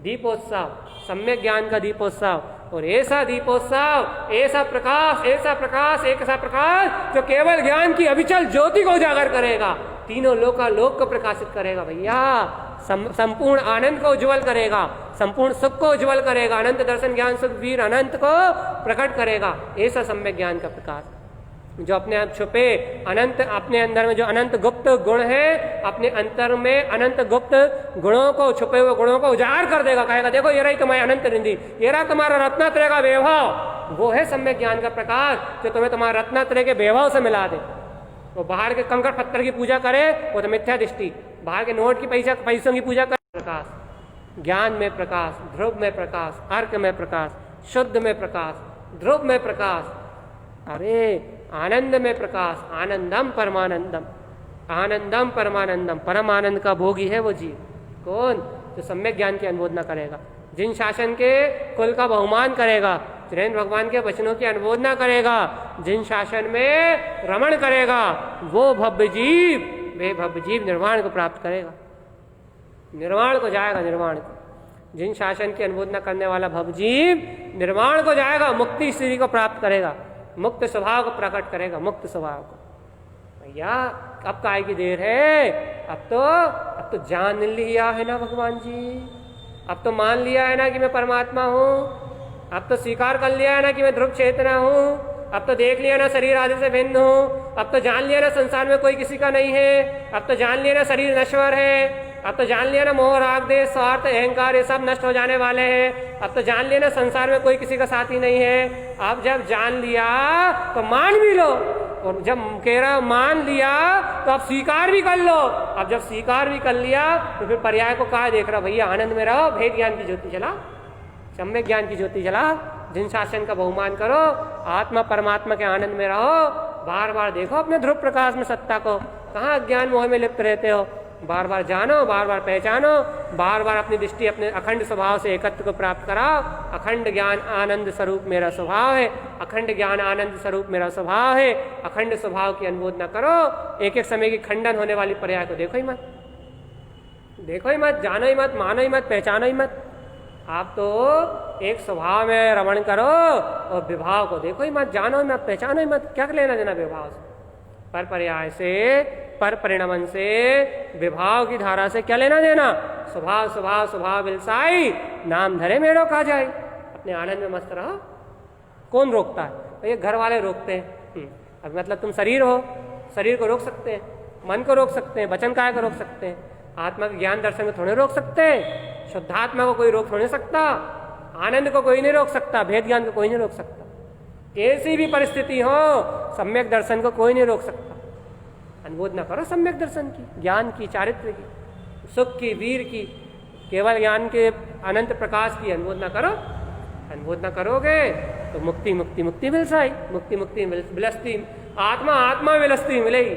दीपोत्सव, सम्यक ज्ञान का दीपोत्सव। और ऐसा दीपोत्सव, ऐसा प्रकाश, ऐसा प्रकाश, एक ऐसा प्रकाश जो केवल ज्ञान की अविचल ज्योति को उजागर करेगा, तीनों लोक को प्रकाशित करेगा भैया, संपूर्ण आनंद को उज्जवल करेगा, संपूर्ण सुख को उज्जवल करेगा, अनंत दर्शन ज्ञान सुख वीर अनंत को प्रकट करेगा। ऐसा सम्यक ज्ञान का प्रकाश जो अपने आप छुपे अनंत, अपने अंदर में जो अनंत गुप्त गुण है, अपने अंतर में अनंत गुप्त गुणों को, छुपे हुए गुणों को उजागर कर देगा। कहेगा देखो ये रही तुम्हारी अनंत निधि, ये रहा तुम्हारा रत्नत्रय का वैभव। वो है सम्यक ज्ञान का प्रकाश जो तुम्हें तुम्हारा रत्नत्रय के वैभव से मिला दे। वो बाहर के कंकड़ पत्थर की पूजा करे, वो तो मिथ्या दृष्टि, बाहर के नोट की पैसों की पूजा करे। प्रकाश, ज्ञान में प्रकाश, ध्रुव में प्रकाश, अर्क में प्रकाश, शुद्ध में प्रकाश, ध्रुव में प्रकाश, अरे आनंद में प्रकाश, आनंदम परमानंदम, आनंदम परमानंदम। परम आनंद का भोगी है वो जीव। कौन? जो सम्यक ज्ञान की अनुमोदना करेगा, जिन शासन के कुल का बहुमान करेगा, जिन भगवान के वचनों की अनुमोदना करेगा, जिन शासन में रमण करेगा, वो भव्य जीव, वे भव्य जीव निर्वाण को प्राप्त करेगा, निर्वाण को जाएगा, निर्वाण को। जिन शासन की अनुमोदना करने वाला भव्य जीव निर्वाण को जाएगा, मुक्ति स्थिति को प्राप्त करेगा, मुक्त स्वभाव को प्रकट करेगा, मुक्त स्वभाव को। भैया अब काय की देर है? अब तो जान लिया है ना भगवान जी, अब तो मान लिया है ना कि मैं परमात्मा हूँ, अब तो स्वीकार कर लिया है ना कि मैं ध्रुव चेतना हूँ, अब तो देख लिया ना शरीर आदि से भिन्न हूँ, अब तो जान लिया ना संसार में कोई किसी का नहीं है, अब तो जान लिया ना शरीर नश्वर है, अब तो जान लिया ना मोह राग देश स्वार्थ अहंकार ये सब नष्ट हो जाने वाले हैं। अब तो जान लिया ना संसार में कोई किसी का साथी नहीं है। अब जब जान लिया तो मान भी लो, और जब कह रहा मान लिया तो अब स्वीकार भी कर लो। अब जब स्वीकार भी कर लिया तो फिर पर्याय को कहा देख रहा, भैया आनंद में रहो, भेद ज्ञान की ज्योति जला, सम्यक ज्ञान की ज्योति जला, जिन शासन का बहुमान करो, आत्मा परमात्मा के आनंद में रहो। बार बार देखो अपने ध्रुव प्रकाश में सत्ता को, कहाँ अज्ञान मोह में लिप्त रहते हो। बार बार जानो, बार बार पहचानो, बार बार अपनी दृष्टि अपने अखंड स्वभाव से एकत्व को प्राप्त कराओ। अखंड ज्ञान आनंद स्वरूप मेरा स्वभाव है, अखंड ज्ञान आनंद स्वरूप मेरा स्वभाव है। अखंड स्वभाव की अनुमोदना करो। एक एक समय की खंडन होने वाली पर्याय को देखो ही मत, देखो ही मत, जानो ही मत, मानो ही मत, पहचानो ही मत। आप तो एक स्वभाव में रमण करो और विभाव को देखो ही मत, जानो ही मत, पहचानो ही मत। क्या लेना देना विभाव से, पर पर्याय से, पर परिणमन से, विभाव की धारा से क्या लेना देना। स्वभाव स्वभाव स्वभाव बिलसाई, नाम धरे मेरो खा जाए। अपने आनंद में मस्त रहो। कौन रोकता है? तो ये घर वाले रोकते हैं। अब मतलब तुम शरीर हो, शरीर को रोक सकते हैं, मन को रोक सकते हैं, वचन काय को रोक सकते हैं, आत्मा के ज्ञान दर्शन को थोड़े रोक सकते हैं। शुद्धात्मा को कोई रोक नहीं सकता, आनंद को कोई नहीं रोक सकता, भेद ज्ञान को कोई नहीं रोक सकता। कैसी भी परिस्थिति हो, सम्यक दर्शन को कोई नहीं रोक सकता। अनुमोदना करो सम्यक दर्शन की, ज्ञान की, चारित्र की, सुख की, वीर की, केवल ज्ञान के अनंत प्रकाश की अनुमोदना करो। अनुमोदना करोगे तो मुक्ति मुक्ति मुक्ति बिलसाई, मुक्ति मुक्ति बिलसती, आत्मा आत्मा में बिलसती मिलेगी,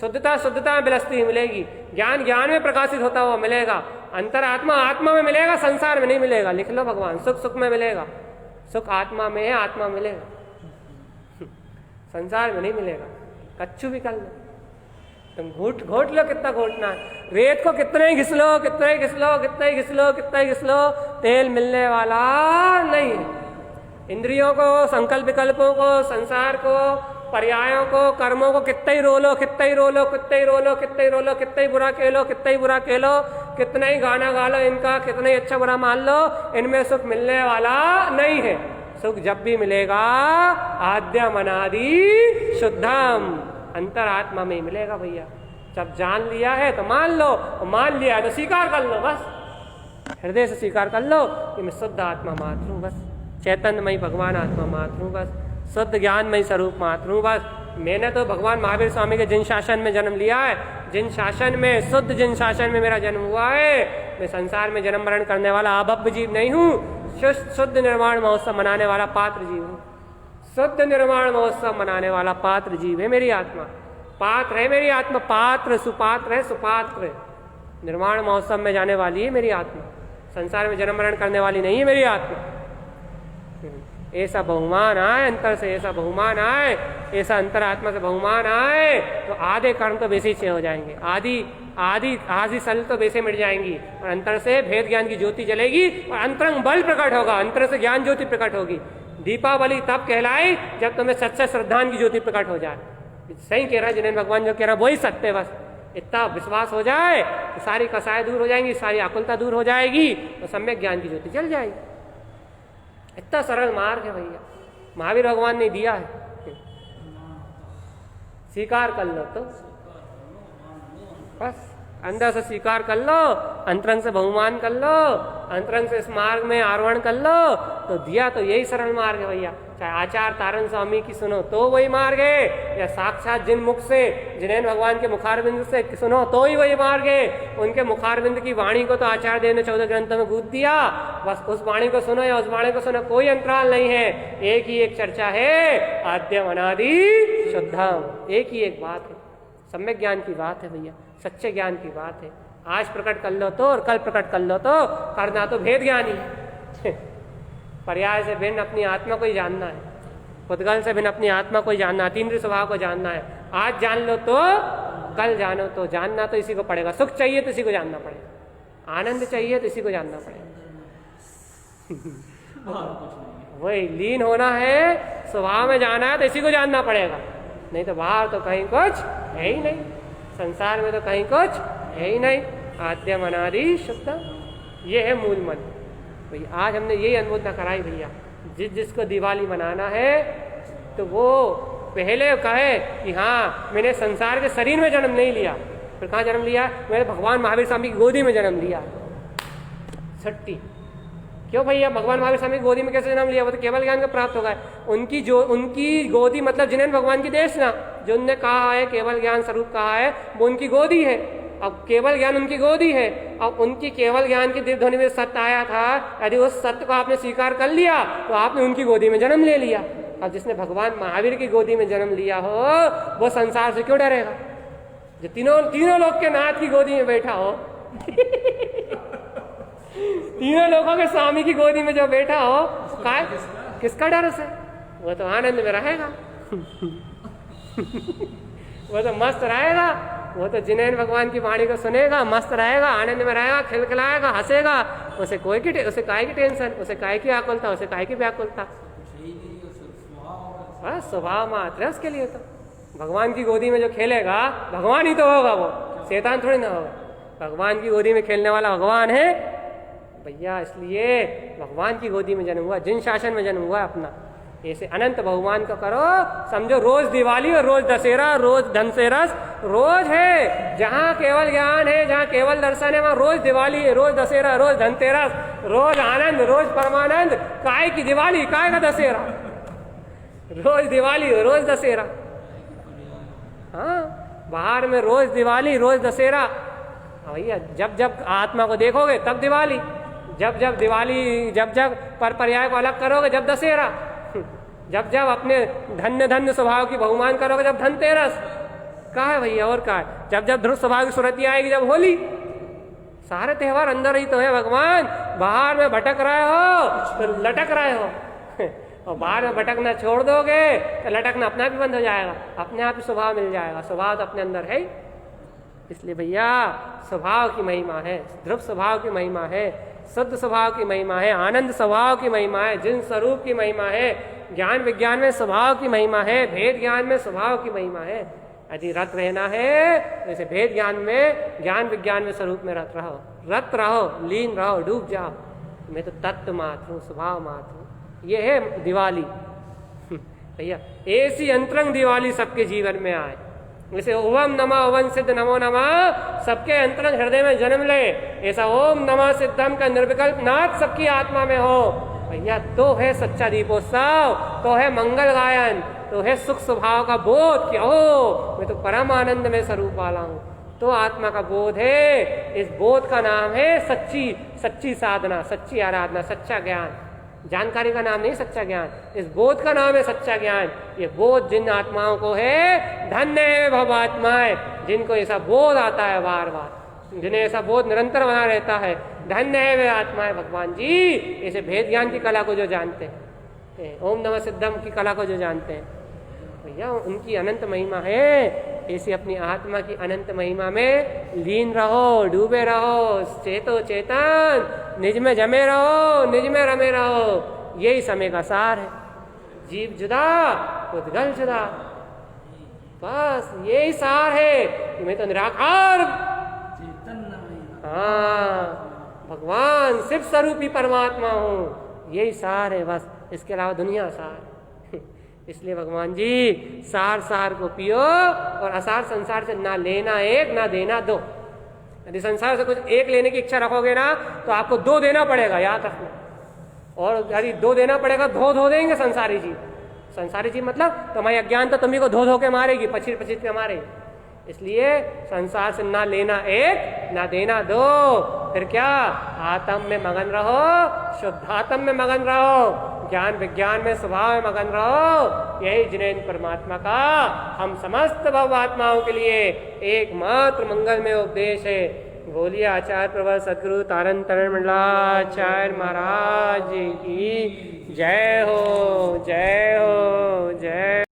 शुद्धता शुद्धता में बिलसती मिलेगी, ज्ञान ज्ञान में प्रकाशित होता हुआ मिलेगा, अंतर आत्मा आत्मा में मिलेगा, संसार में नहीं मिलेगा। लिख लो भगवान, सुख सुख में मिलेगा, सुख आत्मा में है, आत्मा मिलेगा, संसार में नहीं मिलेगा। कच्चू भी कर लो, तुम घोट घोट लो, कितना घोटना है, रेत को कितना ही घिस लो, कितना ही घिस लो, कितना ही घिस लो, कितना ही घिस लो, तेल मिलने वाला नहीं है। इंद्रियों को, संकल्प विकल्पों को, संसार को, पर्यायों को, कर्मों को कितना ही रोलो, कितना ही रोलो, कितना ही रोलो, कितना ही रोलो, कितना ही बुरा कह लो, कितना ही बुरा कह लो, कितना ही गाना गा लो इनका, कितना ही अच्छा बुरा मान लो, इनमें सुख मिलने वाला नहीं है। सुख जब भी मिलेगा आद्यम अनादि शुद्धम, अंतर आत्मा में ही मिलेगा भैया। जब जान लिया है तो मान लो, और मान लिया है तो स्वीकार कर लो, बस हृदय से स्वीकार कर लो कि मैं शुद्ध आत्मा मात्र हूँ, बस चैतन्यमयी भगवान आत्मा मात्र हूँ, बस शुद्ध ज्ञानमयी स्वरूप मात्र हूँ, बस। मैंने तो भगवान महावीर स्वामी के जिन शासन में जन्म लिया है, जिन शासन में, शुद्ध जिन शासन में मेरा जन्म हुआ है, मैं संसार में जन्म मरण करने वाला अभव्य जीव नहीं हूँ, शुद्ध निर्वाण महोत्सव मनाने वाला पात्र जीव हूँ। शुद्ध निर्वाण महोत्सव मनाने वाला पात्र जीव है मेरी आत्मा, पात्र है मेरी आत्मा, पात्र सुपात्र है, सुपात्र है। निर्वाण महोत्सव में जाने वाली है मेरी आत्मा, संसार में जन्म मरण करने वाली नहीं है मेरी आत्मा। ऐसा बहुमान आए अंतर से, ऐसा बहुमान आए, ऐसा अंतर आत्मा से बहुमान आए तो आधे कर्म तो वैसे ही हो जाएंगे, आधी सल तो वैसे मिट जाएंगी, और अंतर से भेद ज्ञान की ज्योति जलेगी और अंतरंग बल प्रकट होगा, अंतर से ज्ञान ज्योति प्रकट होगी। दीपावली तब कहलाई जब तुम्हें सच्चा श्रद्धान की ज्योति प्रकट हो जाए। सही कह रहा है जिन्हें भगवान जो कह रहा है वही सत्य है, बस इतना विश्वास हो जाए तो सारी कसाएं दूर हो जाएंगी, सारी आकुलता दूर हो जाएगी और सम्यक ज्ञान की ज्योति जल जाएगी। इतना सरल मार्ग है भैया, महावीर भगवान ने दिया है। स्वीकार कर लो तो बस, अंदर से स्वीकार कर लो, अंतरंग से बहुमान कर लो, अंतरंग से इस मार्ग में आरोहण कर लो तो दिया तो यही सरल मार्ग है भैया। चाहे आचार्य तारण स्वामी की सुनो तो वही मार्ग है, या साक्षात जिन मुख से, जिन्हें भगवान के मुखारविंद से सुनो तो ही वही मार्ग है। उनके मुखारविंद की वाणी को तो आचार्य देव ने 14 ग्रंथों में गूंथ दिया, बस उस वाणी को सुनो या उस वाणी को सुनो, कोई अंतराल नहीं है, एक ही एक चर्चा है, आद्यम अनादि शुद्धम, एक ही एक बात है, सम्यक ज्ञान की बात है भैया, सच्चे ज्ञान की बात है। आज प्रकट कर लो तो और कल प्रकट कर लो तो, करना तो भेद ज्ञान ही पर्याय से भिन्न अपनी आत्मा को ही जानना है, पुद्गल से भिन्न अपनी आत्मा को ही जानना है, तीन स्वभाव को जानना है। आज जान लो तो कल जानो तो, जानना तो इसी को पड़ेगा। सुख चाहिए तो इसी को जानना पड़ेगा, आनंद चाहिए तो इसी को जानना पड़ेगा वही लीन होना है, स्वभाव में जाना है तो इसी को जानना पड़ेगा, नहीं तो बाहर तो कहीं कुछ है ही नहीं, संसार में तो कहीं कुछ है ही नहीं। आद्यम अनादि शुद्ध, ये है मूल मंत्र भैया। आज हमने यही अनुमोदना कराई भैया, जिसको दिवाली मनाना है तो वो पहले कहे कि हाँ मैंने संसार के शरीर में जन्म नहीं लिया, फिर कहाँ जन्म लिया? मैंने भगवान महावीर स्वामी की गोदी में जन्म लिया। छट्टी क्यों भैया? भगवान महावीर स्वामी की गोदी में कैसे जन्म लिया? वो तो केवल ज्ञान का प्राप्त होगा। उनकी गोदी मतलब जिन्हें भगवान की देश ना, जो उनने कहा है केवल ज्ञान स्वरूप कहा है, वो उनकी गोदी है। अब केवल ज्ञान उनकी गोदी है। अब उनकी केवल ज्ञान की दिव्य ध्वनि में सत्य आया था, यदि उस सत्य को आपने स्वीकार कर लिया तो आपने उनकी गोदी में जन्म ले लिया। अब जिसने भगवान महावीर की गोदी में जन्म लिया हो वो संसार से क्यों डरेगा? जो तीनों लोग के नाथ की गोदी में बैठा हो तीनों लोगों के स्वामी की गोदी में जो बैठा हो, किसका डर उसे? वो तो आनंद में रहेगा वो तो मस्त रहेगा। वो तो जिन्हें भगवान की वाणी को सुनेगा मस्त रहेगा, आनंद में रहेगा, खिलखिलाएगा, हंसेगा। उसे काहे की टेंशन, उसे काहे की आकुलता, उसे काहे की व्याकुलता? बस स्वभाव मात्र है उसके लिए। तो भगवान की गोदी में जो खेलेगा भगवान ही तो होगा, वो शैतान थोड़ी ना होगा। भगवान की गोदी में खेलने वाला भगवान है भैया। इसलिए भगवान की गोदी में जन्म हुआ, जिन शासन में जन्म हुआ अपना। ऐसे अनंत बहुमान को करो, समझो रोज दिवाली और रोज दशहरा, रोज धनतेरस, रोज है। जहाँ केवल ज्ञान है, जहाँ केवल दर्शन है, वहाँ रोज दिवाली है, रोज दशहरा, रोज धनतेरस, रोज आनंद, रोज परमानंद। काय की दिवाली, काय का दशहरा? रोज दिवाली रोज दशहरा। हाँ, बाहर में रोज दिवाली रोज दशहरा भैया। जब जब आत्मा को देखोगे तब दिवाली, जब जब दिवाली, जब जब पर पर्याय को अलग करोगे जब दशहरा, जब जब अपने धन्य धन्य स्वभाव की बहुमान करोगे जब धनतेरस। कहा है भैया? और कहा है? जब जब ध्रुव स्वभाव की सुरती आएगी जब होली। सारे त्योहार अंदर ही तो है भगवान। बाहर में भटक रहे हो तो लटक रहे हो और बाहर में भटकना छोड़ दोगे तो लटकना अपने आप ही बंद हो जाएगा, अपने आप ही स्वभाव मिल जाएगा। स्वभाव तो अपने अंदर है। इसलिए भैया स्वभाव की महिमा है, ध्रुव स्वभाव की महिमा है, शुद्ध स्वभाव की महिमा है, आनंद स्वभाव की महिमा है, जिन स्वरूप की महिमा है। ज्ञान विज्ञान में स्वभाव की महिमा है, भेद ज्ञान में स्वभाव की महिमा है। यदि रत रहना है तो इसे भेद ज्ञान में, ज्ञान विज्ञान में स्वरूप में रत रहो, लीन रहो, डूब जाओ। मैं तो तत्व मात्र हूँ, स्वभाव मात्र हूँ। ये है दिवाली भैया। ऐसी अंतरंग दिवाली सबके जीवन में आए। जैसे ओम नमः ओम सिद्ध नमो नमः सबके अंतरंग हृदय में जन्म ले, ऐसा ओम नमः सिद्धम का निर्विकल्प नाथ सबकी आत्मा में हो भैया। तो है सच्चा दीपोत्सव, तो है मंगल गायन, तो है सुख स्वभाव का बोध कि ओ मैं तो परम आनंद में स्वरूप वाला हूँ। तो आत्मा का बोध है। इस बोध का नाम है सच्ची साधना, सच्ची आराधना, सच्चा ज्ञान। जानकारी का नाम नहीं सच्चा ज्ञान, इस बोध का नाम है सच्चा ज्ञान। ये बोध जिन आत्माओं को है, धन्य है भवात्माएं, जिनको ऐसा बोध आता है बार बार, जिन्हें ऐसा बोध निरंतर बना रहता है। धन्य है वे आत्माएं भगवान जी, ऐसे भेद ज्ञान की कला को जो जानते हैं, ओम नमः सिद्धम की कला को जो जानते हैं भैया, उनकी अनंत महिमा है। ऐसी अपनी आत्मा की अनंत महिमा में लीन रहो, डूबे रहो, चेतो चेतन, निज में जमे रहो, निज में रमे रहो। यही समय का सार है। जीव जुदा, उद्गल जुदा, बस यही सार है कि मैं तो निराकार, हाँ भगवान शिव स्वरूपी परमात्मा हूँ। यही सार है बस, इसके अलावा दुनिया सार। इसलिए भगवान जी सार को पियो और असार संसार से ना लेना एक, ना देना दो। यदि संसार से कुछ एक लेने की इच्छा रखोगे ना तो आपको दो देना पड़ेगा, याद रखना। और यदि दो देना पड़ेगा, धो देंगे संसारी जी। संसारी जी मतलब तुम्हारी अज्ञानता तुम्ही को धो के मारेगी, पछीट के मारेगी। इसलिए संसार से ना लेना एक, ना देना दो। फिर क्या? आत्म में मगन रहो, शुद्धात्म में मगन रहो, ज्ञान विज्ञान में स्वभाव में मगन रहो। यही जिनेन्द्र परमात्मा का हम समस्त भव आत्माओं के लिए एकमात्र मंगल में उपदेश है। बोलिए आचार्य प्रवर सदगुरु तारण तरण मंडलाचार्य महाराज की जय हो, जय